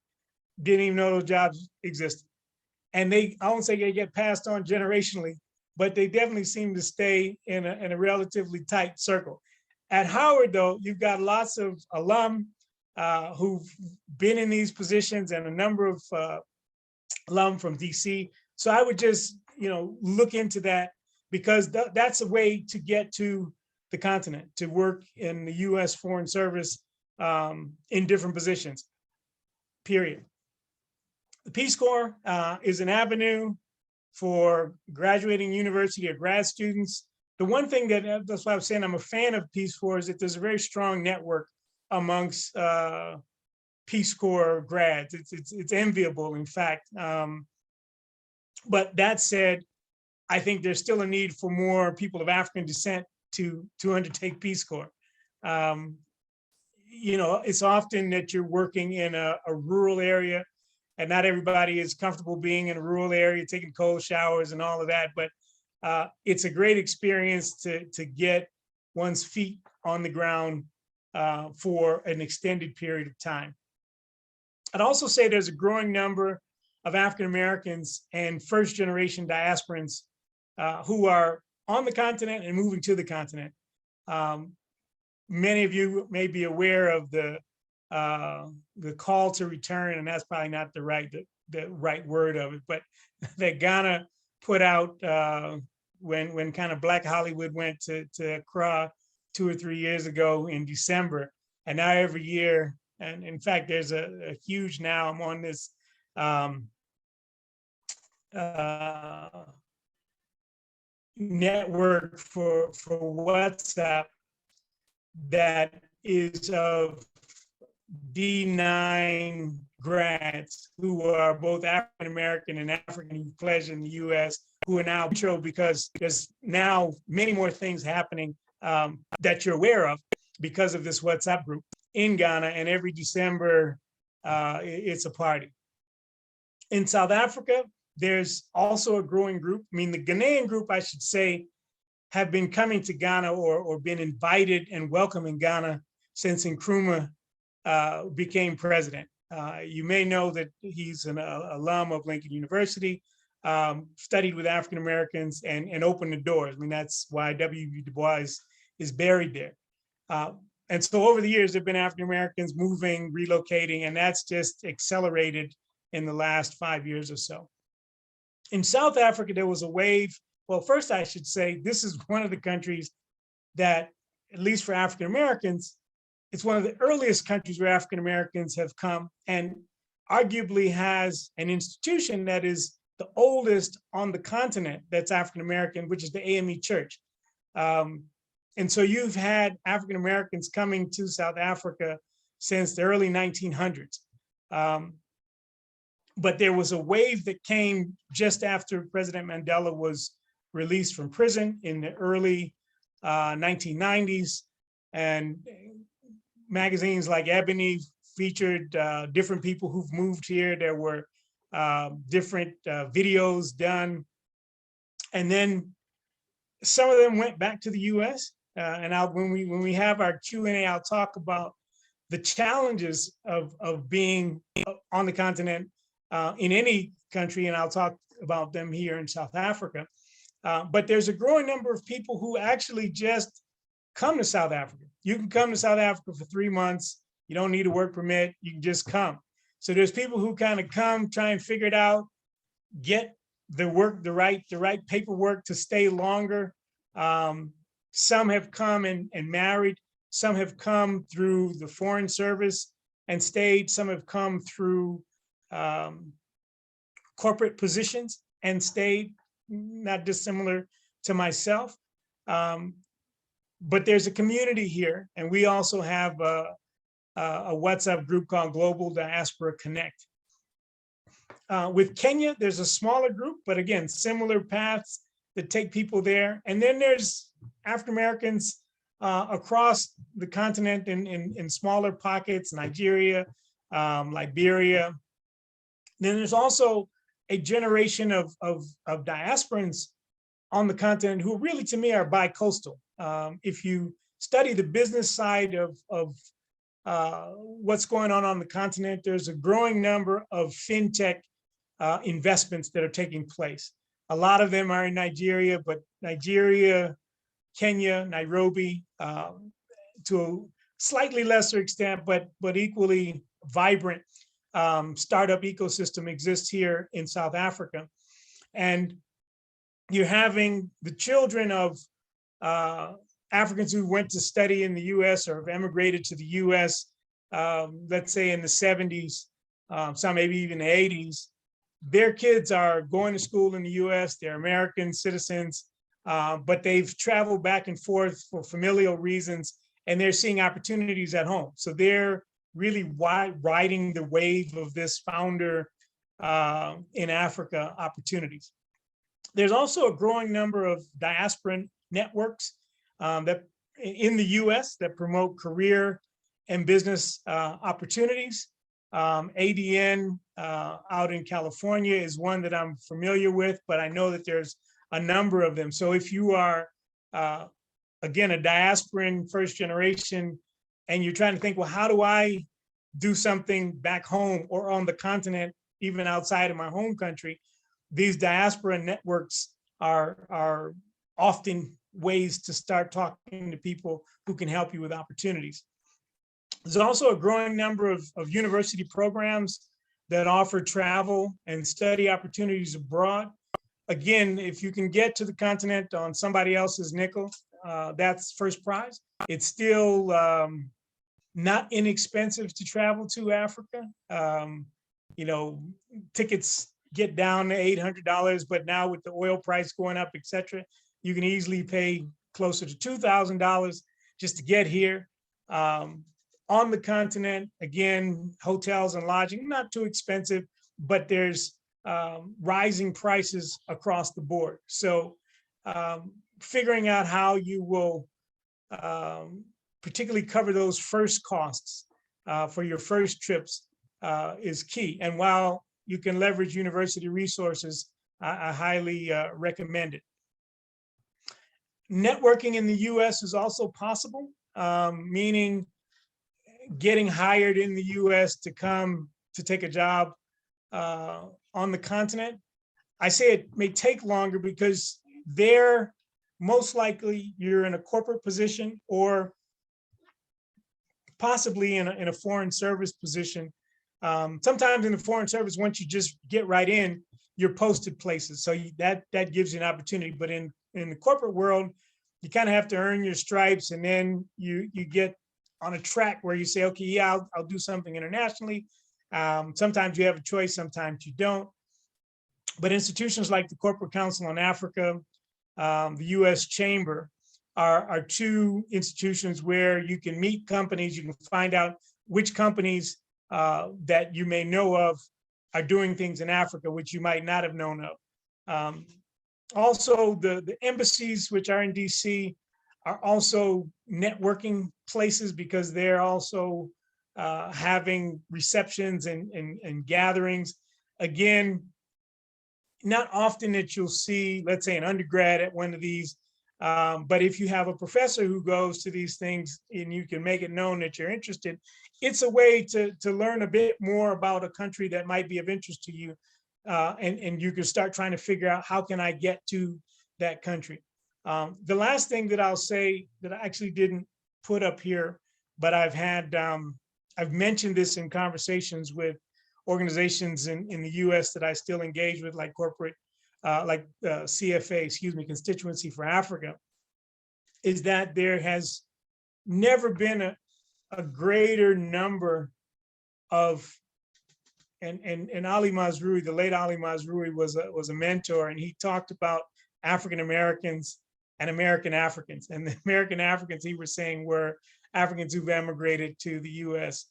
didn't even know those jobs existed. And I won't say they get passed on generationally, but they definitely seem to stay in a relatively tight circle. At Howard, though, you've got lots of alum who've been in these positions and a number of alum from DC. So I would just, look into that, because that's a way to get to the continent, to work in the US Foreign Service in different positions, period. The Peace Corps is an avenue for graduating university or grad students. The one thing that's why I was saying I'm a fan of Peace Corps is that there's a very strong network amongst Peace Corps grads. It's enviable, in fact. But that said, I think there's still a need for more people of African descent to undertake Peace Corps. It's often that you're working in a rural area, and not everybody is comfortable being in a rural area, taking cold showers and all of that. But it's a great experience to get one's feet on the ground for an extended period of time. I'd also say there's a growing number of African Americans and first generation diasporans who are on the continent and moving to the continent. Many of you may be aware of the call to return, and that's probably not the right word of it, but that Ghana put out when kind of Black Hollywood went to Accra 2 or 3 years ago in December. And now every year, and in fact, there's a huge, now I'm on this network for WhatsApp that is of D9 grads who are both African American and African pledged in the US, who are now intro, because there's now many more things happening that you're aware of because of this WhatsApp group in Ghana, and every December it's a party. In South Africa, there's also a growing group. I mean, the Ghanaian group, I should say, have been coming to Ghana or been invited and welcome in Ghana since Nkrumah became president. You may know that he's an alum of Lincoln University, studied with African Americans and opened the doors. I mean, that's why W.E. Du Bois is buried there. And so over the years, there've been African Americans moving, relocating, and that's just accelerated in the last 5 years or so. In South Africa, there was a wave. Well, first I should say, this is one of the countries that, at least for African Americans, it's one of the earliest countries where African Americans have come, and arguably has an institution that is the oldest on the continent that's African American, which is the AME Church. And so you've had African Americans coming to South Africa since the early 1900s. But there was a wave that came just after President Mandela was released from prison in the early 1990s. And magazines like Ebony featured different people who've moved here. There were different videos done. And then some of them went back to the US. And when we have our Q&A, I'll talk about the challenges of being on the continent in any country, and I'll talk about them here in South Africa. But there's a growing number of people who actually just come to South Africa. You can come to South Africa for 3 months. You don't need a work permit. You can just come. So there's people who kind of come, try and figure it out, get the right paperwork to stay longer. Some have come and married. Some have come through the Foreign Service and stayed. Some have come through corporate positions and stayed, not dissimilar to myself. But there's a community here, and we also have a WhatsApp group called Global Diaspora Connect. With Kenya, there's a smaller group, but again, similar paths that take people there. And then there's African Americans across the continent in smaller pockets, Nigeria, Liberia. Then there's also a generation of diasporans on the continent who really, to me, are bi-coastal. If you study the business side of what's going on the continent, there's a growing number of fintech investments that are taking place. A lot of them are in Nigeria, but Nigeria, Kenya, Nairobi, to a slightly lesser extent, but equally vibrant startup ecosystem exists here in South Africa. And you're having the children of Africans who went to study in the US or have emigrated to the US, let's say in the 70s, some maybe even the 80s. Their kids are going to school in the US, they're American citizens, but they've traveled back and forth for familial reasons, and they're seeing opportunities at home. So they're really riding the wave of this founder in Africa opportunities. There's also a growing number of diaspora networks that in the US that promote career and business opportunities. ADN out in California is one that I'm familiar with, but I know that there's a number of them. So if you are, again, a diasporan first generation, and you're trying to think, well, how do I do something back home or on the continent, even outside of my home country? These diaspora networks are often ways to start talking to people who can help you with opportunities. There's also a growing number of university programs that offer travel and study opportunities abroad. Again, if you can get to the continent on somebody else's nickel, that's first prize. It's still not inexpensive to travel to Africa. You know, tickets get down to $800, but now with the oil price going up, et cetera, you can easily pay closer to $2,000 just to get here. On the continent, again, hotels and lodging, not too expensive, but there's rising prices across the board. So figuring out how you will particularly cover those first costs for your first trips is key. And while you can leverage university resources, I highly recommend it. Networking in the US is also possible, meaning getting hired in the US to come to take a job on the continent. I say it may take longer because there, most likely you're in a corporate position or possibly in a foreign service position. Sometimes in the foreign service, once you just get right in, you're posted places. So that gives you an opportunity. But in the corporate world, you kind of have to earn your stripes, and then you get on a track where you say, okay, yeah, I'll do something internationally. Sometimes you have a choice, sometimes you don't. But institutions like the Corporate Council on Africa, the US Chamber are two institutions where you can meet companies, you can find out which companies that you may know of are doing things in Africa, which you might not have known of. Also, the embassies, which are in DC, are also networking places because they're also having receptions and gatherings. Again, not often that you'll see, let's say, an undergrad at one of these, but if you have a professor who goes to these things and you can make it known that you're interested, it's a way to learn a bit more about a country that might be of interest to you. And you can start trying to figure out, how can I get to that country? The last thing that I'll say that I actually didn't put up here, but I've mentioned this in conversations with organizations in the US that I still engage with, like corporate, like CFA, Constituency for Africa, is that there has never been a greater number of, and Ali Mazrui, the late Ali Mazrui was a mentor, and he talked about African Americans and American Africans. And the American Africans, he was saying, were Africans who've emigrated to the US.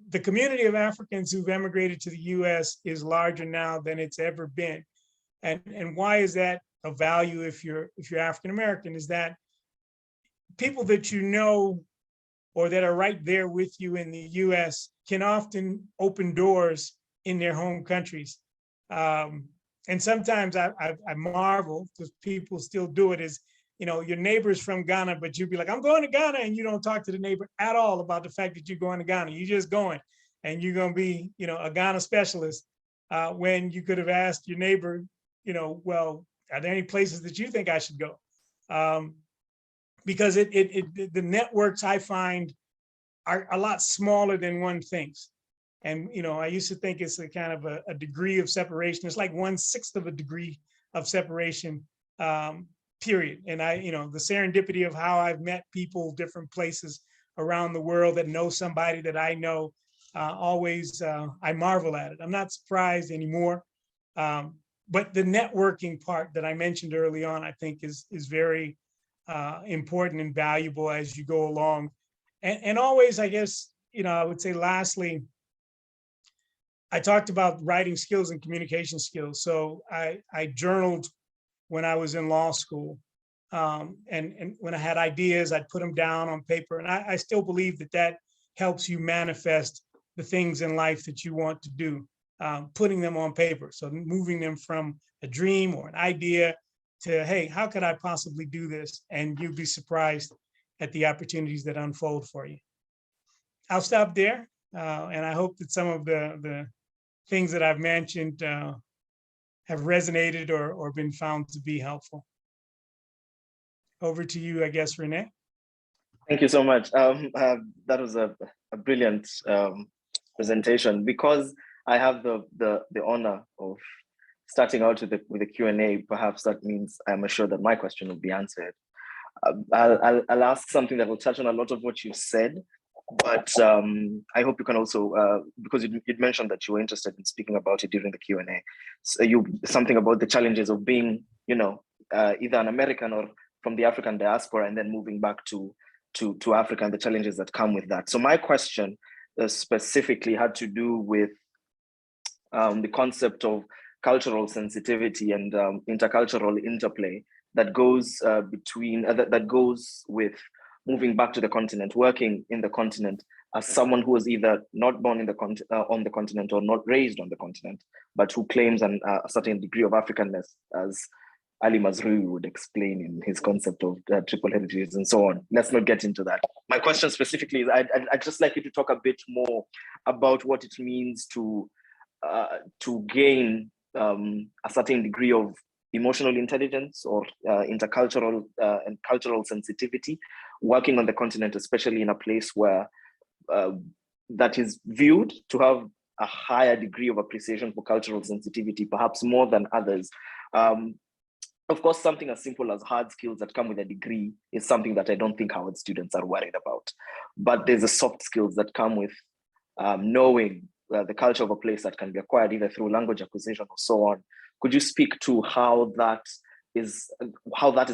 The community of Africans who've emigrated to the US is larger now than it's ever been. And why is that a value if you're African American? Is that people that you know or that are right there with you in the US can often open doors in their home countries. And sometimes I marvel, because people still do it, is, you know, your neighbor's from Ghana, but you'd be like, I'm going to Ghana, and you don't talk to the neighbor at all about the fact that you're going to Ghana. You're just going, and you're going to be, you know, a Ghana specialist, when you could have asked your neighbor, you know, well, are there any places that you think I should go? because the networks I find are a lot smaller than one thinks. And, I used to think it's a kind of a degree of separation. It's like 1/6 of a degree of separation, period. And the serendipity of how I've met people, different places around the world that know somebody that I know, always, I marvel at it. I'm not surprised anymore. But the networking part that I mentioned early on, I think is very important and valuable as you go along. And always, I guess, I would say lastly, I talked about writing skills and communication skills. So I journaled when I was in law school. And when I had ideas, I'd put them down on paper. And I still believe that helps you manifest the things in life that you want to do, putting them on paper. So moving them from a dream or an idea to, hey, how could I possibly do this? And you'd be surprised at the opportunities that unfold for you. I'll stop there. And I hope that some of the things that I've mentioned have resonated or been found to be helpful. Over to you, I guess, Renee.
Thank you so much. That was a brilliant presentation. Because I have the honor of starting out with the Q&A. Perhaps that means I'm assured that my question will be answered. I'll ask something that will touch on a lot of what you said, but I hope you can also, because you'd mentioned that you were interested in speaking about it during the Q&A. So something about the challenges of being, either an American or from the African diaspora and then moving back to Africa and the challenges that come with that. So my question specifically had to do with the concept of cultural sensitivity and intercultural interplay that goes that goes with moving back to the continent, working in the continent as someone who was either not born in on the continent or not raised on the continent, but who claims a certain degree of Africanness, as Ali Mazrui would explain in his concept of triple heritages and so on. Let's not get into that. My question specifically is, I'd just like you to talk a bit more about what it means to gain a certain degree of emotional intelligence or intercultural and cultural sensitivity, working on the continent, especially in a place where that is viewed to have a higher degree of appreciation for cultural sensitivity, perhaps more than others. Of course, something as simple as hard skills that come with a degree is something that I don't think Howard students are worried about. But there's the soft skills that come with knowing the culture of a place that can be acquired either through language acquisition or so on. Could you speak to how that is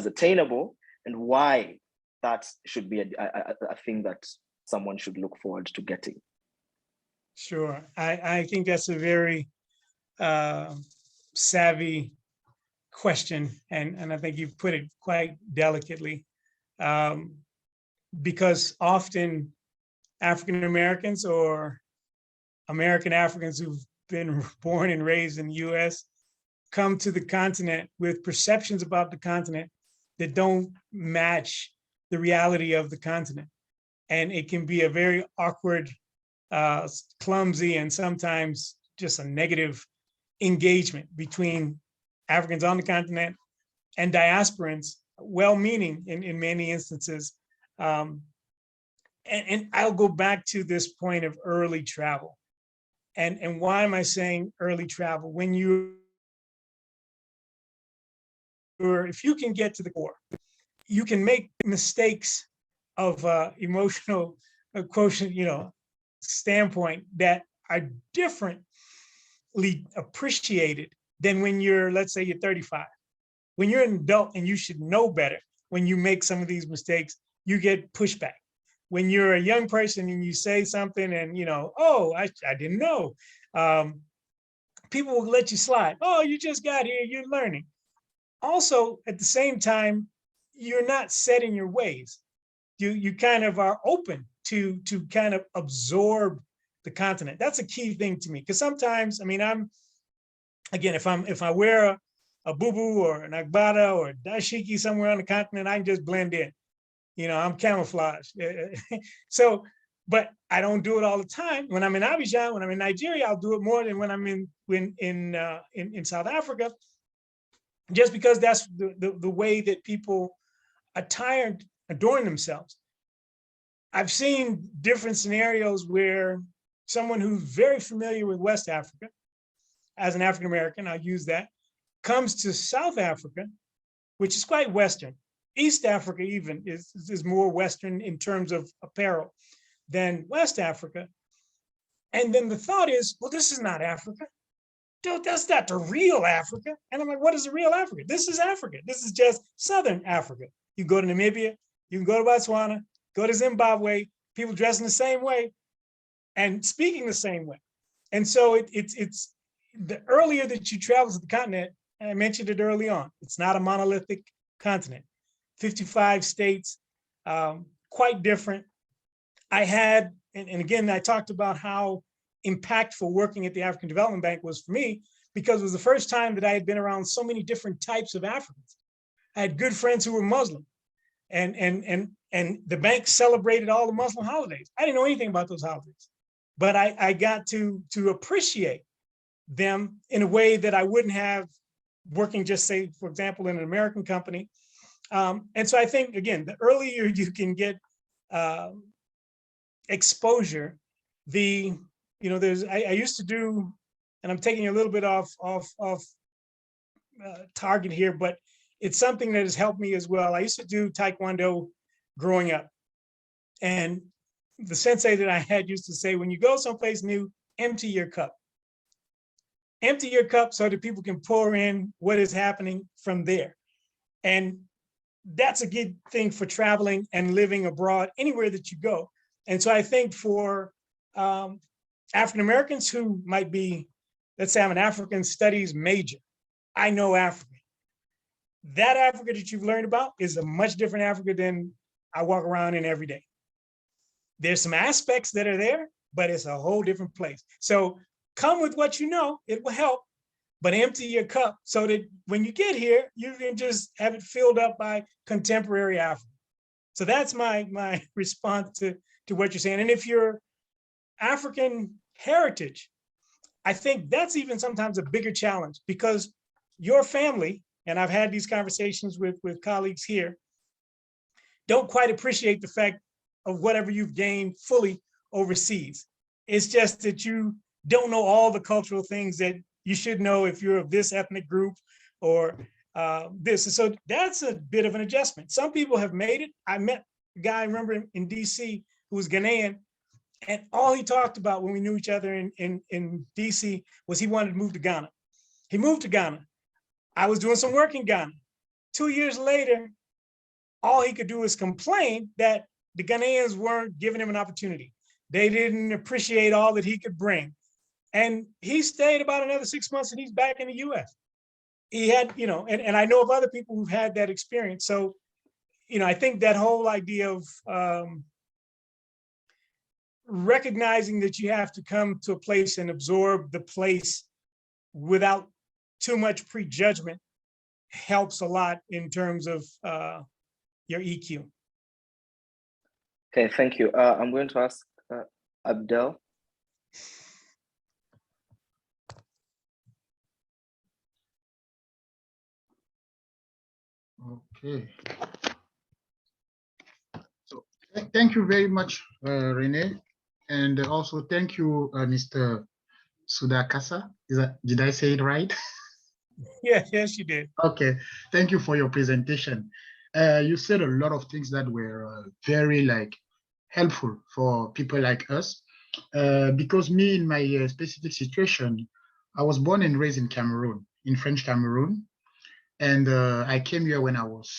attainable and why that should be a thing that someone should look forward to getting?
Sure. I think that's a very savvy question, and I think you've put it quite delicately, because often African Americans or American Africans who've been born and raised in the US come to the continent with perceptions about the continent that don't match the reality of the continent. And it can be a very awkward, clumsy, and sometimes just a negative engagement between Africans on the continent and diasporans, well-meaning in many instances. And I'll go back to this point of early travel. And why am I saying early travel? When if you can get to the core, you can make mistakes of emotional quotient, standpoint that are differently appreciated than when you're, let's say you're 35. When you're an adult and you should know better, when you make some of these mistakes, you get pushback. When you're a young person and you say something and, oh, I didn't know, people will let you slide. Oh, you just got here, you're learning. Also, at the same time, you're not set in your ways. You kind of are open to kind of absorb the continent. That's a key thing to me, because sometimes, if I wear a bubu or an agbada or a dashiki somewhere on the continent, I can just blend in. I'm camouflaged. So, but I don't do it all the time. When I'm in Abidjan, when I'm in Nigeria, I'll do it more than when I'm in South Africa, just because that's the way that people attire adorn themselves. I've seen different scenarios where someone who's very familiar with West Africa, as an African American, I'll use that, comes to South Africa, which is quite Western. East Africa even is more Western in terms of apparel than West Africa. And then the thought is, well, this is not Africa. Dude, that's not the real Africa. And I'm like, what is the real Africa? This is Africa. This is just Southern Africa. You go to Namibia, you can go to Botswana, go to Zimbabwe, people dressing the same way and speaking the same way. And so it's the earlier that you travel to the continent, and I mentioned it early on, it's not a monolithic continent. 55 states, quite different. I had, and again, I talked about how impactful working at the African Development Bank was for me, because it was the first time that I had been around so many different types of Africans. I had good friends who were Muslim, and the bank celebrated all the Muslim holidays. I didn't know anything about those holidays, but I got to appreciate them in a way that I wouldn't have working just, say, for example, in an American company. And so I think, again, the earlier you can get exposure, I used to do, and I'm taking a little bit off target here, but it's something that has helped me as well. I used to do Taekwondo growing up. And the sensei that I had used to say, when you go someplace new, empty your cup. Empty your cup so that people can pour in what is happening from there. And that's a good thing for traveling and living abroad anywhere that you go. And so I think for African Americans who might be, let's say I'm an African studies major, I know Africa. That Africa that you've learned about is a much different Africa than I walk around in every day. There's some aspects that are there, but it's a whole different place. So come with what you know, it will help, but empty your cup so that when you get here, you can just have it filled up by contemporary Africa. So that's my response to what you're saying. And if you're African heritage, I think that's even sometimes a bigger challenge, because your family, and I've had these conversations with colleagues here, don't quite appreciate the fact of whatever you've gained fully overseas. It's just that you don't know all the cultural things that you should know if you're of this ethnic group or this. And so that's a bit of an adjustment. Some people have made it. I met a guy, I remember in DC, who was Ghanaian, and all he talked about when we knew each other in DC was he wanted to move to Ghana. He moved to Ghana. I was doing some work in Ghana. 2 years later, all he could do was complain that the Ghanaians weren't giving him an opportunity. They didn't appreciate all that he could bring. And he stayed about another 6 months and he's back in the US. He had, and I know of other people who've had that experience. So, I think that whole idea of recognizing that you have to come to a place and absorb the place without too much prejudgment helps a lot in terms of your EQ.
Okay, thank you. I'm going to ask Abdel.
Okay. So thank you very much, Rene. And also thank you, Mr. Sudakasa. Did I say it right?
Yes, you did.
Okay, thank you for your presentation. You said a lot of things that were very helpful for people like us. Because me, in my specific situation, I was born and raised in Cameroon, in French Cameroon. And I came here when I was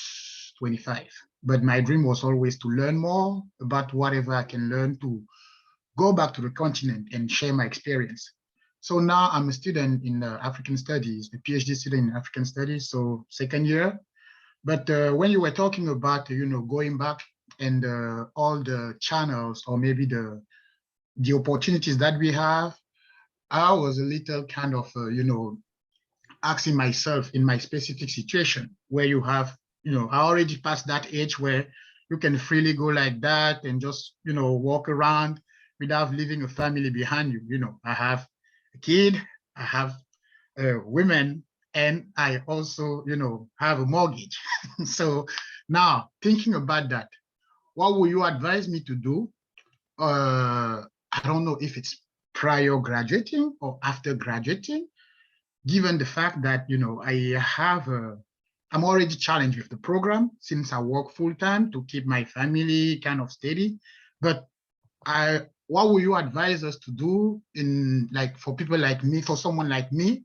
25. But my dream was always to learn more about whatever I can learn, to go back to the continent and share my experience. So now I'm a student in African Studies, a PhD student in African Studies, so second year. But when you were talking about, going back and all the channels or maybe the opportunities that we have, I was a little kind of, asking myself in my specific situation where you have, I already passed that age where you can freely go like that and just, walk around without leaving a family behind you. I have a kid, I have women, and I also, have a mortgage. So now thinking about that, what would you advise me to do? I don't know if it's prior graduating or after graduating, given the fact that, I'm already challenged with the program since I work full time to keep my family kind of steady. But what would you advise us to do for people like me, for someone like me,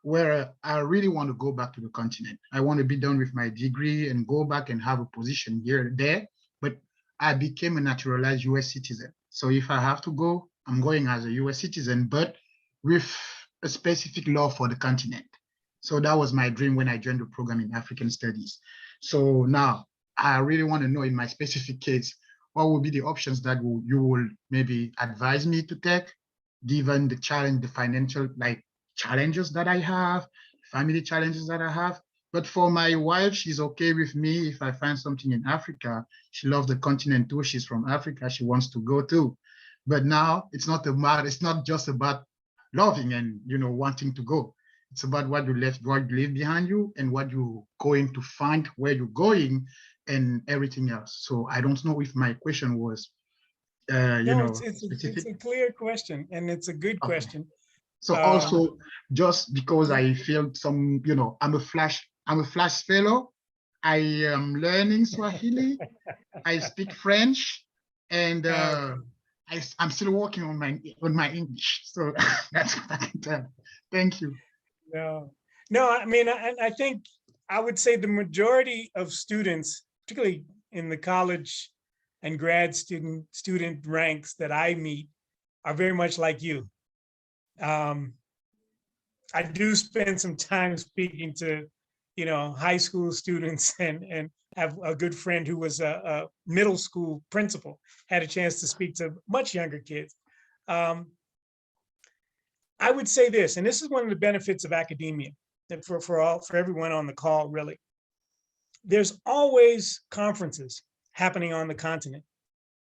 where I really want to go back to the continent? I want to be done with my degree and go back and have a position here and there, but I became a naturalized US citizen. So if I have to go, I'm going as a US citizen, but with a specific love for the continent. So that was my dream when I joined the program in African Studies. So now I really want to know, in my specific case, what would be the options that you will maybe advise me to take, given the challenge, the financial challenges that I have, family challenges that I have. But for my wife, she's okay with me if I find something in Africa. She loves the continent too. She's from Africa. She wants to go too. But now it's not just about loving and wanting to go. It's about what you leave behind you and what you're going to find where you're going and everything else. So I don't know if my question was,
it's a clear question, and it's a good question.
So also, just because I feel some, I'm a flash fellow. I am learning Swahili. I speak French, and I'm still working on my English. So that's what I can tell. Thank you.
No, I mean, I think I would say the majority of students, particularly in the college and grad student ranks that I meet, are very much like you. I do spend some time speaking to, high school students, and have a good friend who was a middle school principal, had a chance to speak to much younger kids. I would say this, and this is one of the benefits of academia, and for everyone on the call, really. There's always conferences happening on the continent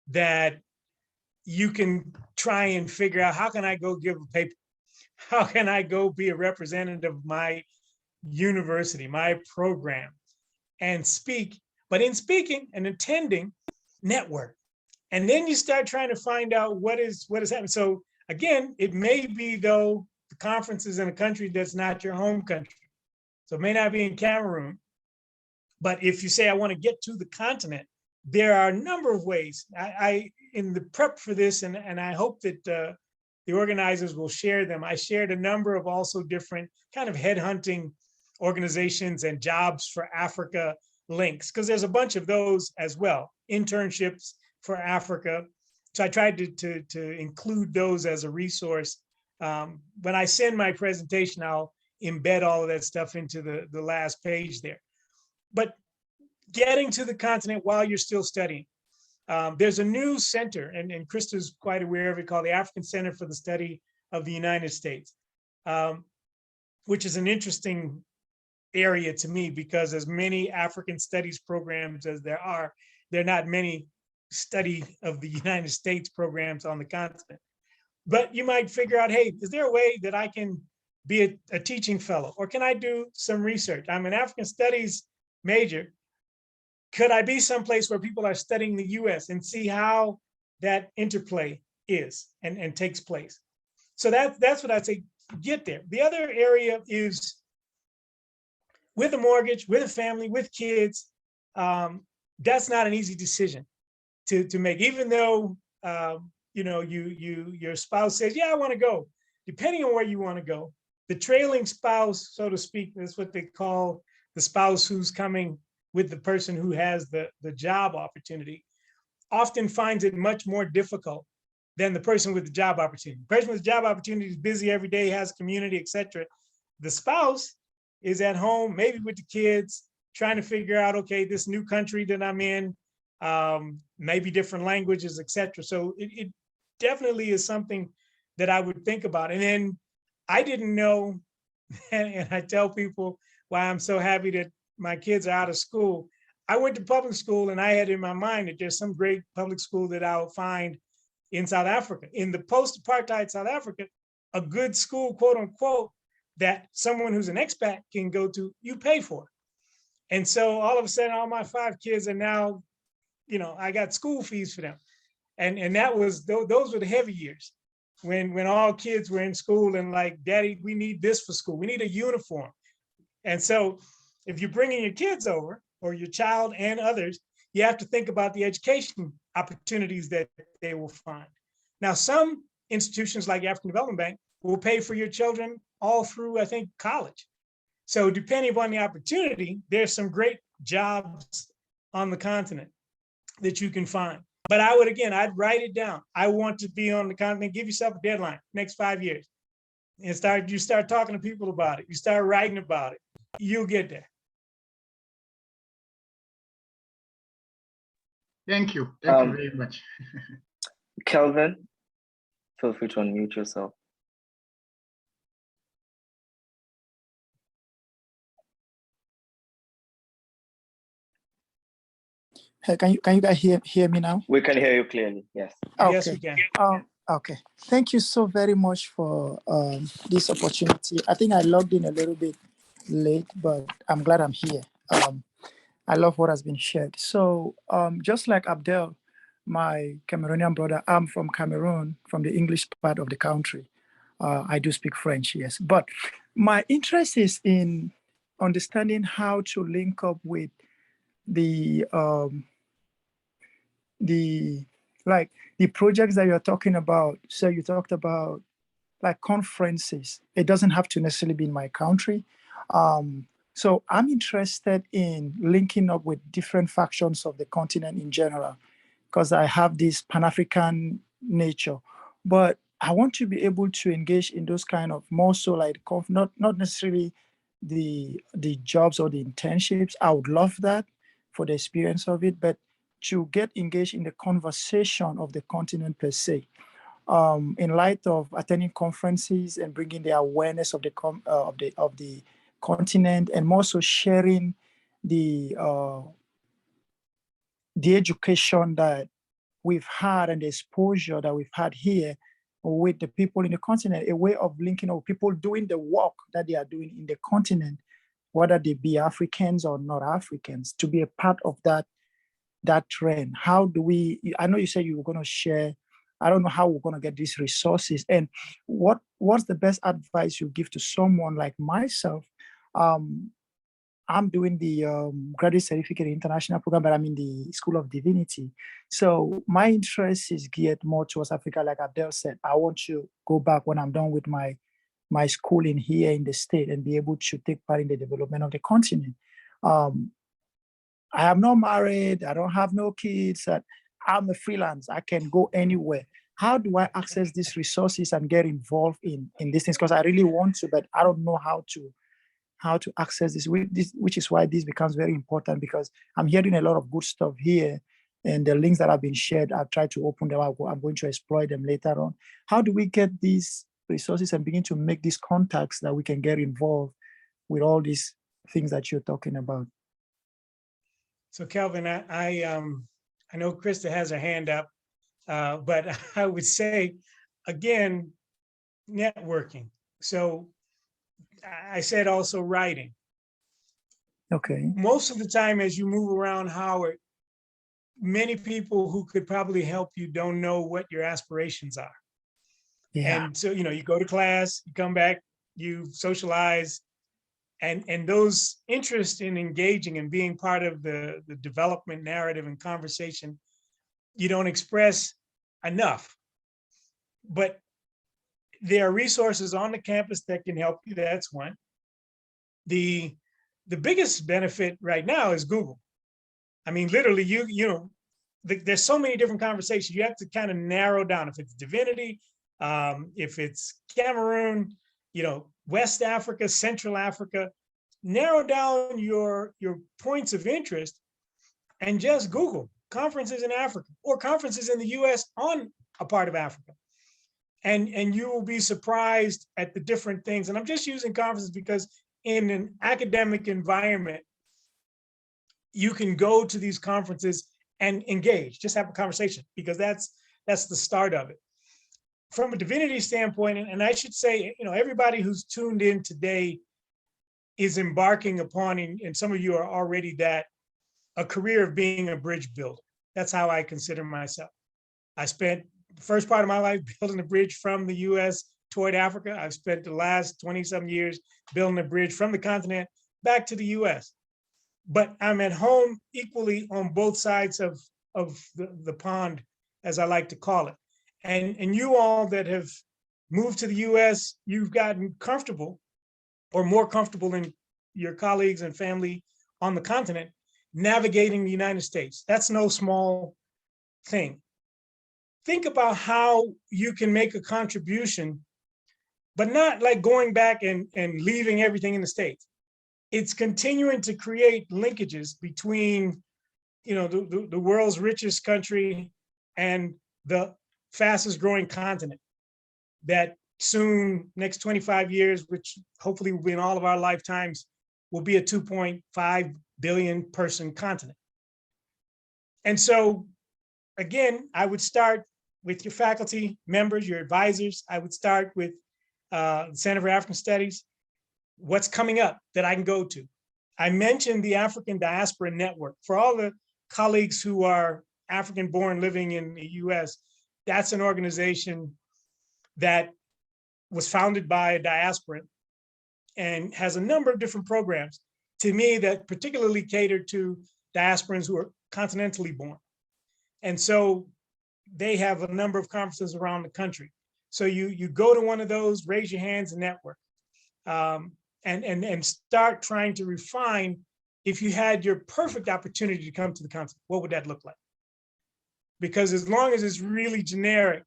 that you can try and figure out, how can I go give a paper? How can I go be a representative of my university, my program, and speak? But in speaking and attending, network. And then you start trying to find out what is happening. So again, it may be, though, the conference is in a country that's not your home country. So it may not be in Cameroon. But if you say, I want to get to the continent, there are a number of ways. I in the prep for this, and I hope that the organizers will share them, I shared a number of also different kind of headhunting organizations and jobs for Africa links, because there's a bunch of those as well, internships for Africa. So I tried to include those as a resource. When I send my presentation, I'll embed all of that stuff into the last page there. But getting to the continent while you're still studying. There's a new center, and Krista's quite aware of it, called the African Center for the Study of the United States, which is an interesting area to me, because as many African studies programs as there are not many study of the United States programs on the continent. But you might figure out, hey, is there a way that I can be a teaching fellow, or can I do some research? I'm an African studies major. Could I be someplace where people are studying the US and see how that interplay is and takes place? So that's what I'd say, get there. The other area is with a mortgage, with a family, with kids. That's not an easy decision to make, even though your spouse says, yeah, I want to go. Depending on where you want to go, the trailing spouse, so to speak, that's what they call the spouse who's coming with the person who has the job opportunity, often finds it much more difficult than the person with the job opportunity. The person with the job opportunity is busy every day, has a community, etc. The spouse is at home, maybe with the kids, trying to figure out, okay, this new country that I'm in, maybe different languages, etc. So it definitely is something that I would think about. And then I didn't know, and I tell people why I'm so happy that my kids are out of school. I went to public school, and I had in my mind that there's some great public school that I'll find in South Africa. In the post-apartheid South Africa, a good school, quote unquote, that someone who's an expat can go to, you pay for. And so all of a sudden, all my 5 kids are now I got school fees for them. And that was, those were the heavy years when all kids were in school and like, Daddy, we need this for school. We need a uniform. And so if you're bringing your kids over or your child and others, you have to think about the education opportunities that they will find. Now, some institutions like African Development Bank will pay for your children all through, I think, college. So depending upon the opportunity, there's some great jobs on the continent that you can find. But I would, again, I'd write it down. I want to be on the continent. Give yourself a deadline, next 5 years. And you start talking to people about it. You start writing about it. You'll get there.
Thank you. Thank you very much.
Kelvin, feel free to unmute yourself.
Hey, can you guys hear me now?
We can hear you clearly, yes.
Okay.
Yes, we can.
Okay. Thank you so very much for this opportunity. I think I logged in a little bit late, but I'm glad I'm here. I love what has been shared. So just like Abdel, my Cameroonian brother, I'm from Cameroon, from the English part of the country. I do speak French, yes. But my interest is in understanding how to link up with the projects that you're talking about. So you talked about like conferences. It doesn't have to necessarily be in my country. So I'm interested in linking up with different factions of the continent in general, because I have this Pan-African nature. But I want to be able to engage in those kind of more so like not necessarily the jobs or the internships. I would love that for the experience of it, but to get engaged in the conversation of the continent per se, in light of attending conferences and bringing the awareness of the continent, and more so sharing the education that we've had and the exposure that we've had here with the people in the continent, a way of linking up people doing the work that they are doing in the continent, whether they be Africans or not Africans, to be a part of that trend. How do we, I know you said you were going to share, I don't know how we're going to get these resources, and what's the best advice you give to someone like myself? I'm doing the graduate certificate in international program, but I'm in the School of Divinity. So my interest is geared more towards Africa. Like Abdel said, I want to go back when I'm done with my schooling here in the state and be able to take part in the development of the continent. I am not married. I don't have no kids. I'm a freelance. I can go anywhere. How do I access these resources and get involved in these things? Because I really want to, but I don't know how to access this, which is why this becomes very important, because I'm hearing a lot of good stuff here, and the links that have been shared, I've tried to open them up. I'm going to exploit them later on. How do we get these resources and begin to make these contacts that we can get involved with all these things that you're talking about?
So Kelvin, I know Krista has her hand up, but I would say, again, networking. So I said also writing.
Okay.
Most of the time as you move around Howard, many people who could probably help you don't know what your aspirations are.
Yeah.
And so, you go to class, you come back, you socialize, and those interests in engaging and being part of the development narrative and conversation, you don't express enough. But there are resources on the campus that can help you. That's one. The biggest benefit right now is Google. I mean, literally, there's so many different conversations. You have to kind of narrow down if it's divinity, if it's Cameroon, West Africa, Central Africa. Narrow down your points of interest and just Google conferences in Africa or conferences in the US on a part of Africa. And you will be surprised at the different things. And I'm just using conferences because in an academic environment, you can go to these conferences and engage, just have a conversation, because that's the start of it. From a divinity standpoint, and I should say, everybody who's tuned in today is embarking upon, and some of you are already that, a career of being a bridge builder. That's how I consider myself. I spent the first part of my life building a bridge from the US toward Africa. I've spent the last 20-some years building a bridge from the continent back to the US. But I'm at home equally on both sides of the pond, as I like to call it. And you all that have moved to the US, you've gotten comfortable or more comfortable than your colleagues and family on the continent navigating the United States. That's no small thing. Think about how you can make a contribution, but not like going back and leaving everything in the States. It's continuing to create linkages between, the world's richest country and the fastest growing continent that soon, next 25 years, which hopefully will be in all of our lifetimes, will be a 2.5 billion person continent. And so, again, I would start with your faculty members, your advisors. I would start with the Center for African Studies. What's coming up that I can go to? I mentioned the African Diaspora Network. For all the colleagues who are African born living in the US, that's an organization that was founded by a diasporan and has a number of different programs, to me, that particularly cater to diasporans who are continentally born. And so they have a number of conferences around the country. So you go to one of those, raise your hands and network, and start trying to refine, if you had your perfect opportunity to come to the continent, what would that look like? Because as long as it's really generic,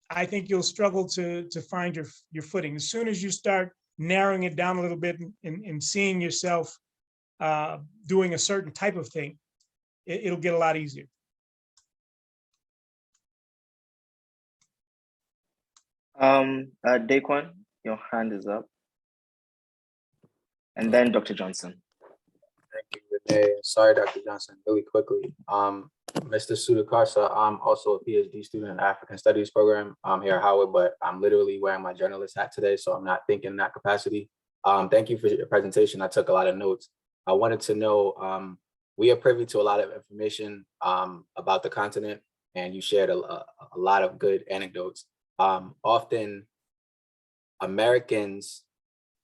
I think you'll struggle to find your footing. As soon as you start narrowing it down a little bit and seeing yourself doing a certain type of thing, it'll get a lot easier.
Daquan, your hand is up. And then Dr. Johnson.
Thank you, Renee. Sorry, Dr. Johnson, really quickly. Mr. Sudakasa, I'm also a PhD student in African Studies program here at Howard, but I'm literally wearing my journalist hat today, so I'm not thinking in that capacity. Thank you for your presentation. I took a lot of notes. I wanted to know, we are privy to a lot of information about the continent, and you shared a lot of good anecdotes. Often Americans,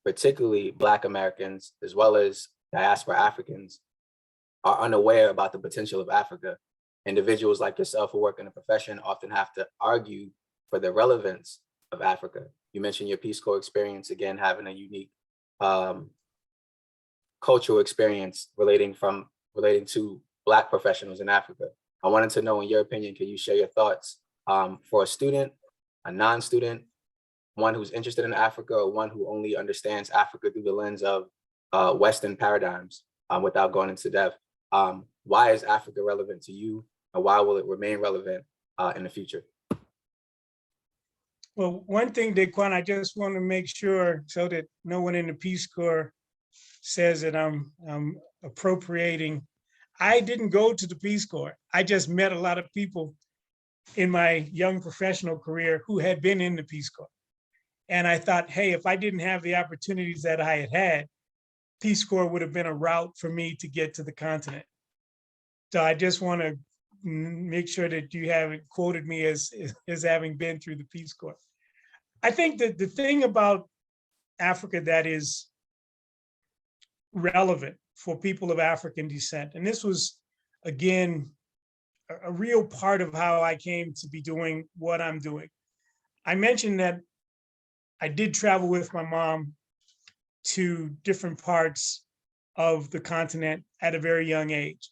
particularly Black Americans, as well as diaspora Africans, are unaware about the potential of Africa. Individuals like yourself who work in a profession often have to argue for the relevance of Africa. You mentioned your Peace Corps experience, again, having a unique cultural experience relating to Black professionals in Africa. I wanted to know, in your opinion, can you share your thoughts for a student, a non-student, one who's interested in Africa, or one who only understands Africa through the lens of Western paradigms without going into depth? Why is Africa relevant to you, and why will it remain relevant in the future?
Well, one thing, Daquan, I just want to make sure so that no one in the Peace Corps says that I'm appropriating. I didn't go to the Peace Corps. I just met a lot of people in my young professional career who had been in the Peace Corps. And I thought, hey, if I didn't have the opportunities that I had, Peace Corps would have been a route for me to get to the continent. So I just want to make sure that you haven't quoted me as having been through the Peace Corps. I think that the thing about Africa that is relevant for people of African descent, and this was, again, a real part of how I came to be doing what I'm doing. I mentioned that I did travel with my mom to different parts of the continent at a very young age.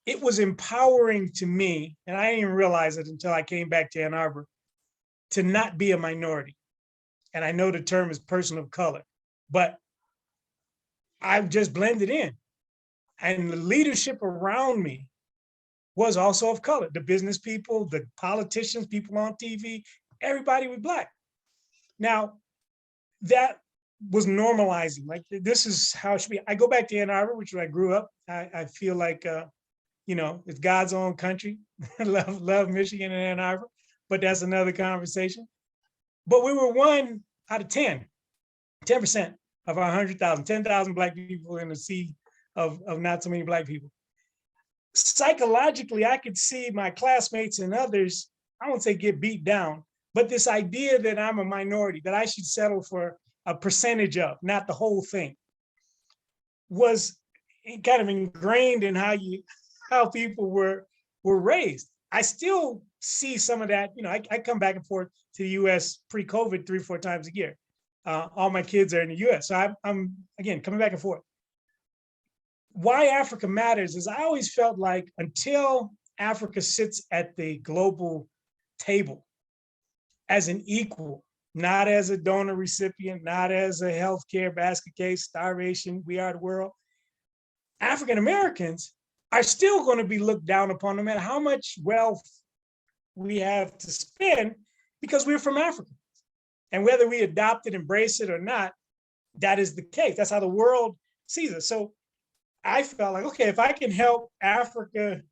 It was empowering to me, and I didn't even realize it until I came back to Ann Arbor, to not be a minority. And I know the term is person of color, but I've just blended in. And the leadership around me was also of color. The business people, the politicians, people on TV, everybody was Black. Now, that was normalizing. Like, this is how it should be. I go back to Ann Arbor, which is where I grew up. I feel like, it's God's own country. love Michigan and Ann Arbor, but that's another conversation. But we were 1 out of 10% of our 100,000, 10,000 Black people in a sea of not so many Black people. psychologically, I could see my classmates and others, I won't say get beat down, but this idea that I'm a minority, that I should settle for a percentage of, not the whole thing, was kind of ingrained in how people were raised. I still see some of that. I come back and forth to the US pre-COVID 3 or 4 times a year. All my kids are in the US. So I'm again, coming back and forth. Why Africa matters is I always felt like until Africa sits at the global table as an equal, not as a donor recipient, not as a healthcare basket case, starvation, we are the world, African Americans are still going to be looked down upon no matter how much wealth we have to spend, because we're from Africa. And whether we adopt it, embrace it or not, that is the case. That's how the world sees us. So I felt like, okay, if I can help Africa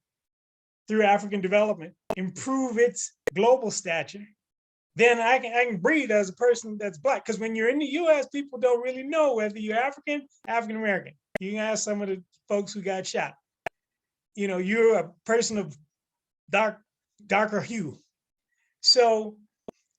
through African development improve its global stature, then I can breathe as a person that's Black. Because when you're in the US, people don't really know whether you're African, African American. You can ask some of the folks who got shot. You're a person of darker hue. So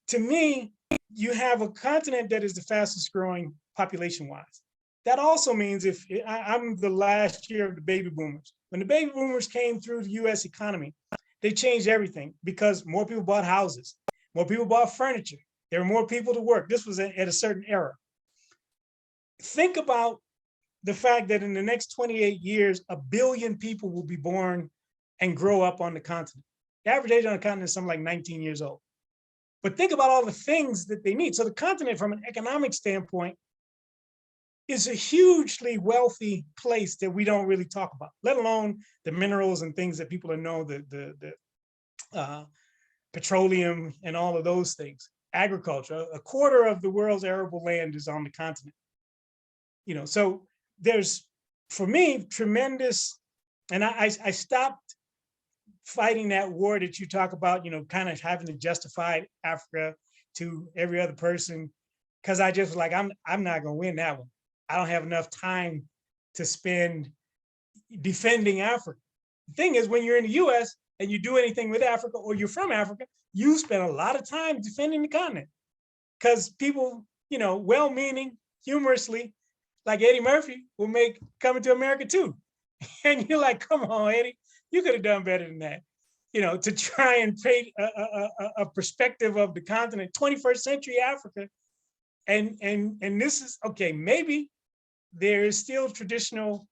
to me, you have a continent that is the fastest growing population-wise. That also means if I'm the last year of the baby boomers. When the baby boomers came through the US economy, they changed everything because more people bought houses, more people bought furniture. There were more people to work. This was at a certain era. Think about the fact that in the next 28 years, 1 billion people will be born and grow up on the continent. The average age on the continent is something like 19 years old. But think about all the things that they need. So the continent, from an economic standpoint, is a hugely wealthy place that we don't really talk about, let alone the minerals and things that people know, the petroleum and all of those things. Agriculture, 1/4 of the world's arable land is on the continent. So there's, for me, tremendous, and I stopped fighting that war that you talk about, kind of having to justify Africa to every other person, because I just was like, I'm not gonna win that one. I don't have enough time to spend defending Africa. The thing is, when you're in the US and you do anything with Africa or you're from Africa, you spend a lot of time defending the continent, because people, well-meaning, humorously, like Eddie Murphy, will make Coming to America too. And you're like, come on, Eddie, you could have done better than that. To try and paint a perspective of the continent, 21st century Africa. And this is, okay, maybe there is still traditional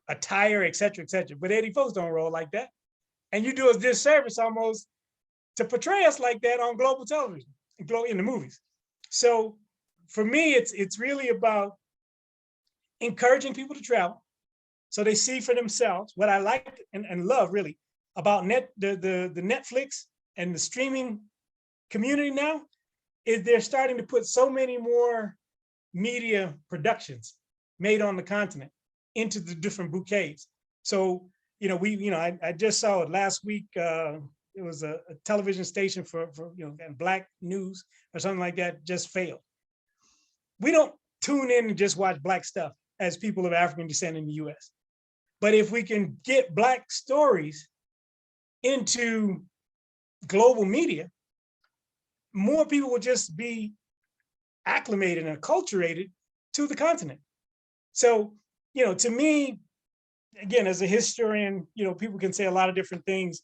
attire, et cetera, but Eddie folks don't roll like that. And you do a disservice almost to portray us like that on global television, in the movies. So for me, it's really about encouraging people to travel so they see for themselves. What I like and love really about the Netflix and the streaming community now is they're starting to put so many more media productions made on the continent into the different bouquets. So, I just saw it last week. It was a television station for Black news or something like that just failed. We don't tune in and just watch Black stuff as people of African descent in the US. But if we can get Black stories into global media, more people will just be acclimated and acculturated to the continent. So, to me, again, as a historian, people can say a lot of different things,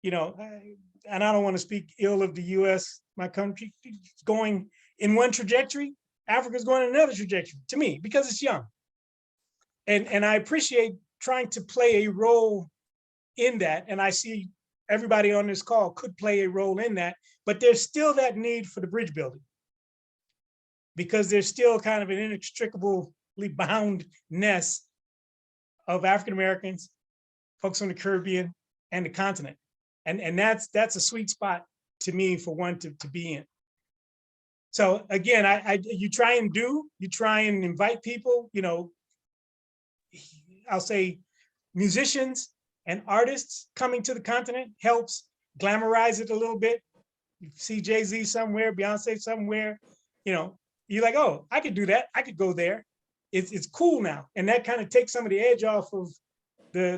and I don't want to speak ill of the US, my country, it's going in one trajectory, Africa's going in another trajectory, to me, because it's young. And I appreciate trying to play a role in that. And I see everybody on this call could play a role in that, but there's still that need for the bridge building, because there's still kind of an inextricably boundness of African Americans, folks on the Caribbean, and the continent. And that's a sweet spot to me for one to be in. So again, you try and invite people, I'll say musicians and artists coming to the continent helps glamorize it a little bit. You see Jay-Z somewhere, Beyonce somewhere, you're like, oh, I could do that. I could go there. It's cool now. And that kind of takes some of the edge off of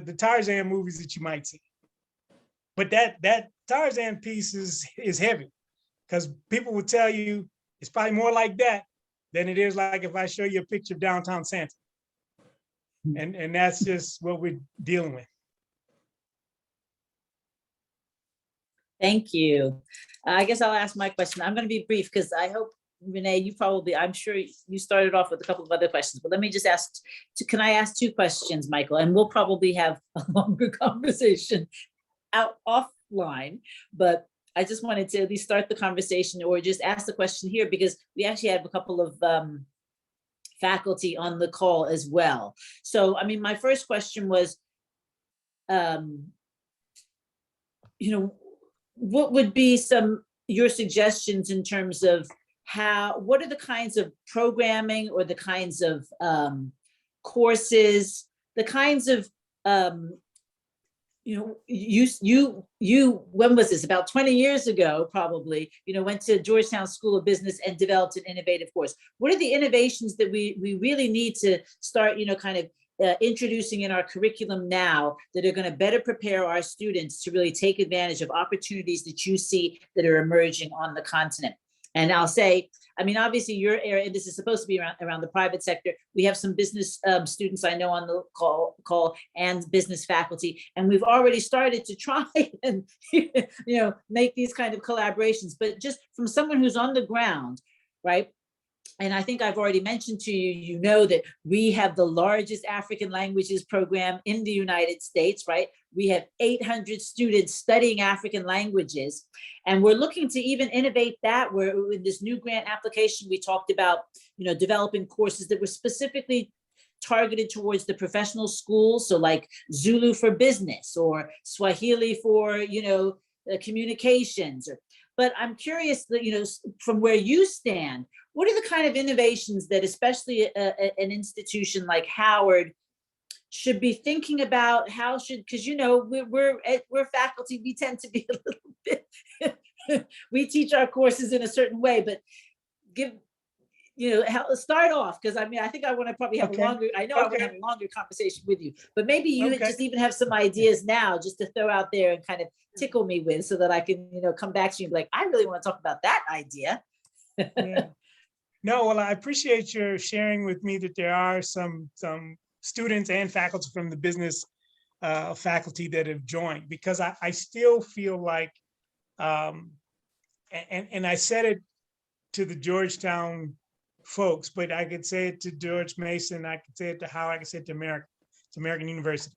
the Tarzan movies that you might see. But that Tarzan piece is heavy, because people will tell you it's probably more like that than it is like if I show you a picture of downtown Santa. And that's just what we're dealing with.
Thank you. I guess I'll ask my question. I'm going to be brief because I hope, Renee, you probably, I'm sure you started off with a couple of other questions, but let me just ask, can I ask 2 questions, Michael? And we'll probably have a longer conversation out offline, but I just wanted to at least start the conversation or just ask the question here, because we actually have a couple of faculty on the call as well. So, I mean, my first question was, what would be your suggestions in terms of what are the kinds of programming or the kinds of courses, the kinds of, you, when was this? About 20 years ago, probably, went to Georgetown School of Business and developed an innovative course. What are the innovations that we really need to start, kind of introducing in our curriculum now that are going to better prepare our students to really take advantage of opportunities that you see that are emerging on the continent? And I'll say, I mean, obviously your area, this is supposed to be around the private sector. We have some business students I know on the call and business faculty, and we've already started to try and, make these kind of collaborations, but just from someone who's on the ground, right? And I think I've already mentioned to you, that we have the largest African languages program in the United States, right? We have 800 students studying African languages, and we're looking to even innovate that. Where in this new grant application, we talked about, developing courses that were specifically targeted towards the professional schools. So like Zulu for business or Swahili for, communications. But I'm curious that, from where you stand, what are the kind of innovations that especially an institution like Howard should be thinking about? Because we're faculty, we tend to be a little bit, we teach our courses in a certain way, but start off, because I think I want to probably have a longer, I want to have a longer conversation with you, but maybe you just even have some ideas now just to throw out there and kind of tickle me with, so that I can, come back to you and be like, I really want to talk about that idea.
Yeah. No, well, I appreciate your sharing with me that there are some students and faculty from the business faculty that have joined, because I still feel like, and I said it to the Georgetown folks, but I could say it to George Mason, I could say it to Howard, I could say it to American University.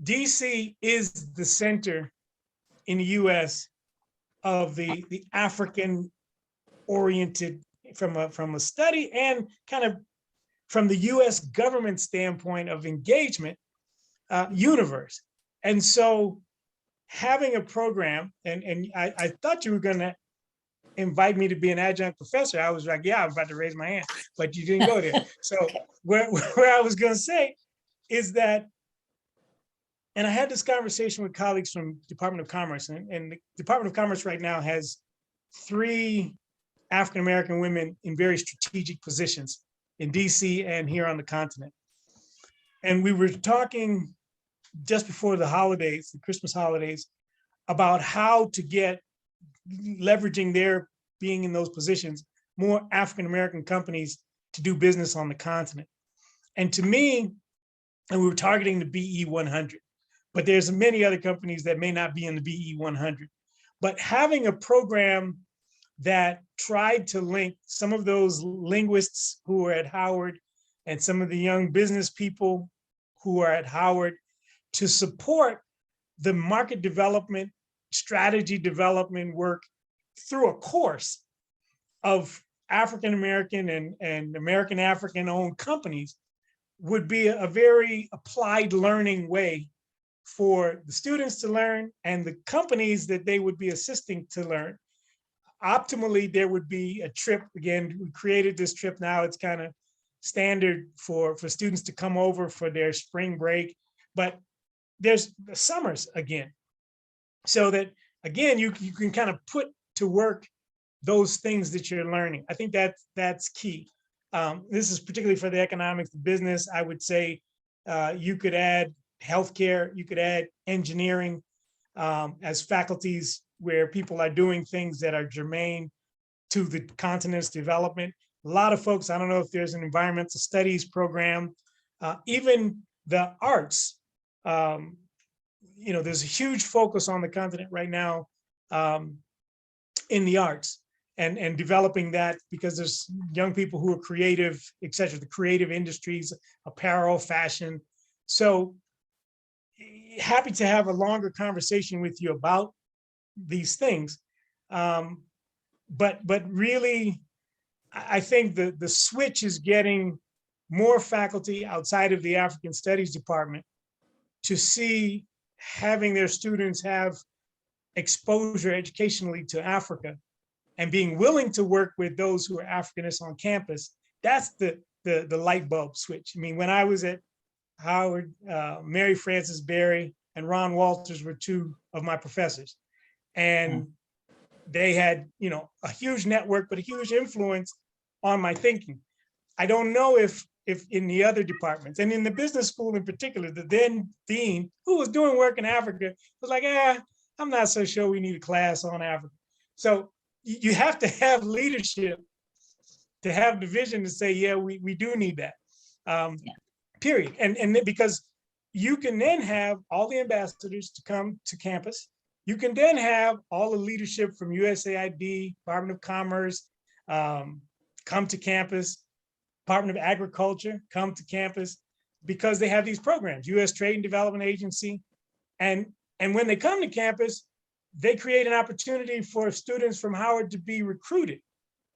DC is the center in the US of the African oriented, from a study and kind of from the US government standpoint of engagement universe. And so having a program, and I thought you were going to invite me to be an adjunct professor. I was like, yeah, I was about to raise my hand, but you didn't go there. So where I was going to say is that, and I had this conversation with colleagues from Department of Commerce, and the Department of Commerce right now has 3 African-American women in very strategic positions in DC and here on the continent. And we were talking just before the holidays, the Christmas holidays, about how to get, leveraging their being in those positions, more African-American companies to do business on the continent. And to me, and we were targeting the BE 100, but there's many other companies that may not be in the BE 100. But having a program that tried to link some of those linguists who are at Howard and some of the young business people who are at Howard to support the market development, strategy development work through a course of African-American and American African owned companies would be a very applied learning way for the students to learn and the companies that they would be assisting to learn. Optimally, there would be a trip. Again, we created this trip. Now it's kind of standard for students to come over for their spring break, but there's the summers again. So that, again, you can kind of put to work those things that you're learning. I think that's key. This is particularly for the economics, the business. I would say you could add healthcare, you could add engineering as faculties where people are doing things that are germane to the continent's development. A lot of folks, I don't know if there's an environmental studies program, even the arts. There's a huge focus on the continent right now in the arts and developing that, because there's young people who are creative, et cetera, the creative industries, apparel, fashion. So happy to have a longer conversation with you about these things. But really, I think the switch is getting more faculty outside of the African Studies department to see having their students have exposure educationally to Africa and being willing to work with those who are Africanists on campus. That's the light bulb switch. I mean, when I was at Howard, Mary Frances Berry and Ron Walters were two of my professors. And they had, a huge network, but a huge influence on my thinking. I don't know if in the other departments, and in the business school in particular, the then dean, who was doing work in Africa, was like, I'm not so sure we need a class on Africa. So you have to have leadership to have the vision to say, yeah, we do need that. Period. And because you can then have all the ambassadors to come to campus. You can then have all the leadership from USAID, Department of Commerce, come to campus, Department of Agriculture, come to campus, because they have these programs, US Trade and Development Agency. And when they come to campus, they create an opportunity for students from Howard to be recruited,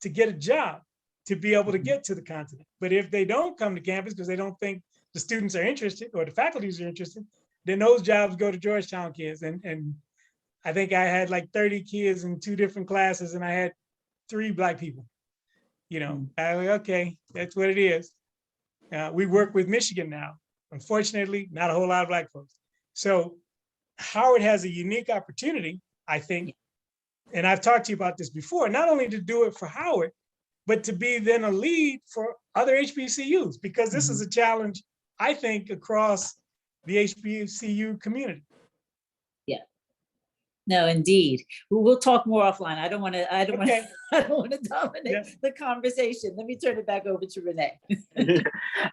to get a job, to be able to get to the continent. But if they don't come to campus because they don't think the students are interested or the faculties are interested, then those jobs go to Georgetown kids. And I think I had like 30 kids in 2 different classes, and I had 3 Black people. I was like, okay, that's what it is. We work with Michigan now. Unfortunately, not a whole lot of Black folks. So Howard has a unique opportunity, I think, and I've talked to you about this before, not only to do it for Howard, but to be then a lead for other HBCUs, because this is a challenge, I think, across the HBCU community.
Yeah. No, indeed. We'll talk more offline. I don't want to dominate the conversation. Let me turn it back over to Renee.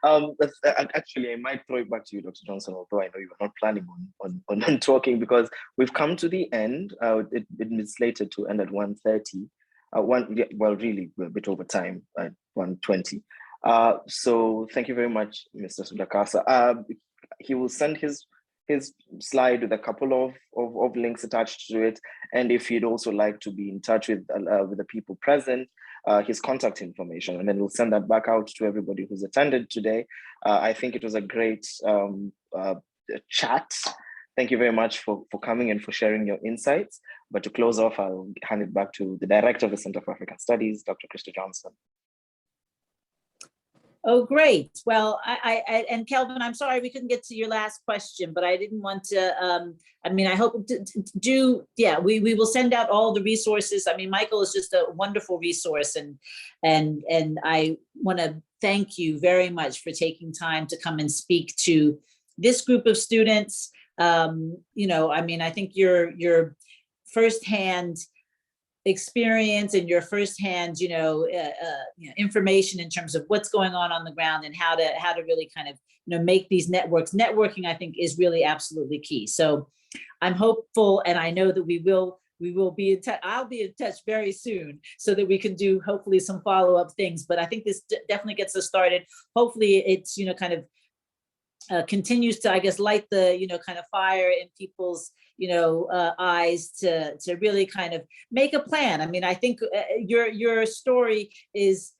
Actually, I might throw it back to you, Dr. Johnson, although I know you were not planning on talking, because we've come to the end. It is slated to end at 1:30. Really, we're a bit over time at 1:20. So thank you very much, Mr. Sudakasa. He will send his slide with a couple of links attached to it, and if you'd also like to be in touch with the people present, his contact information, and then we'll send that back out to everybody who's attended today. I think it was a great chat. Thank you very much for coming and for sharing your insights. But to close off, I'll hand it back to the Director of the Center for African Studies, Dr. Krista Johnson.
Oh, great. Well, and Kelvin, I'm sorry we couldn't get to your last question, but I didn't want to, I hope we will send out all the resources. Michael is just a wonderful resource, and I want to thank you very much for taking time to come and speak to this group of students. I think your firsthand experience and your firsthand, information in terms of what's going on the ground and how to really kind of, make these networks. Networking, I think, is really absolutely key. So I'm hopeful, and I know that we will be in touch. I'll be in touch very soon so that we can do hopefully some follow-up things. But I think this definitely gets us started. Hopefully it's, kind of continues to, I guess, light the, kind of fire in people's, eyes to really kind of make a plan. I think your story is,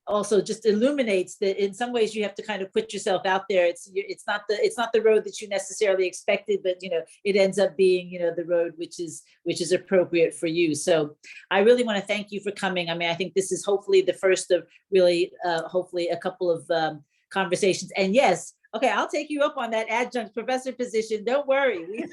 also just illuminates that in some ways you have to kind of put yourself out there. It's not the road that you necessarily expected, but it ends up being the road which is appropriate for you. So I really want to thank you for coming. I think this is hopefully the first of really hopefully a couple of conversations. And yes, Okay, I'll take you up on that adjunct professor position. Don't worry. We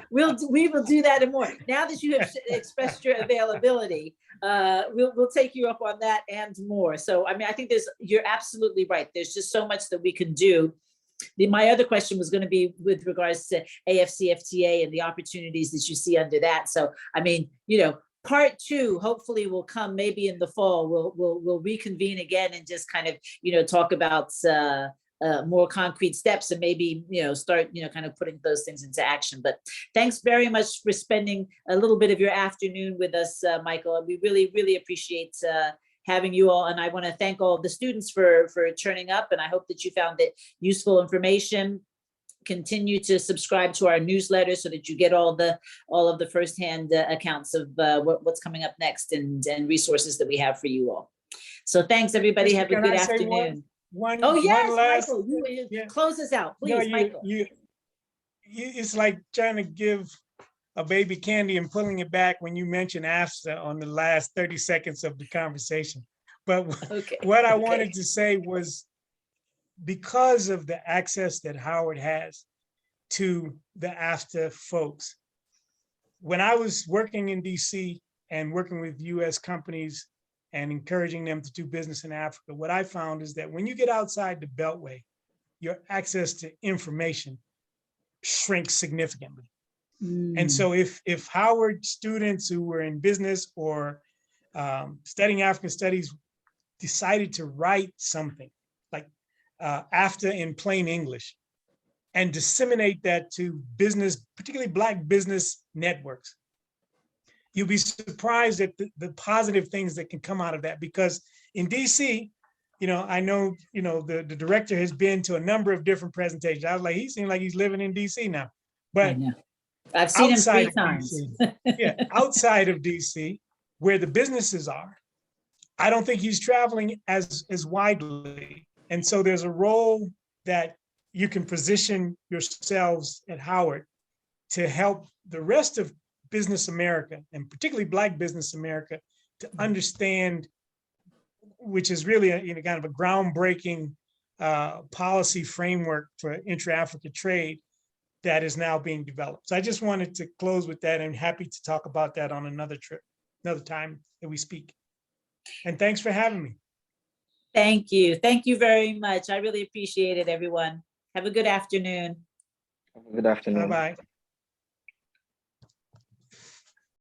will do that and more. Now that you have expressed your availability, we'll take you up on that and more. So, I mean, I think you're absolutely right. There's just so much that we can do. My other question was going to be with regards to AFCFTA and the opportunities that you see under that. So, I mean, part 2 hopefully will come maybe in the fall. We'll reconvene again and just kind of talk about more concrete steps and maybe start kind of putting those things into action. But thanks very much for spending a little bit of your afternoon with us, Michael. And we really appreciate having you all. And I want to thank all the students for turning up. And I hope that you found it useful information. Continue to subscribe to our newsletter so that you get all of the firsthand accounts of what's coming up next and resources that we have for you all. So thanks, everybody. Have a good afternoon.
Oh yes,
Michael, you close us out, please, Michael.
It's like trying to give a baby candy and pulling it back when you mention AFTA on the last 30 seconds of the conversation. But what I wanted to say was, because of the access that Howard has to the AFTA folks, when I was working in DC and working with US companies and encouraging them to do business in Africa, what I found is that when you get outside the Beltway, your access to information shrinks significantly. And so if Howard students who were in business or studying African studies decided to write something like AFTA in plain English and disseminate that to business, particularly Black business networks, you'll be surprised at the positive things that can come out of that. Because in DC, I know, the director has been to a number of different presentations. I was like, he seems like he's living in DC now. But
I've seen him 3 times.
Outside of DC, where the businesses are, I don't think he's traveling as widely. And so there's a role that you can position yourselves at Howard to help the rest of business America, and particularly Black business America, to understand, which is really kind of a groundbreaking policy framework for intra-Africa trade that is now being developed. So I just wanted to close with that, and happy to talk about that on another time that we speak. And thanks for having me.
Thank you. Thank you very much. I really appreciate it, everyone. Have a good afternoon.
Good afternoon.
Bye-bye.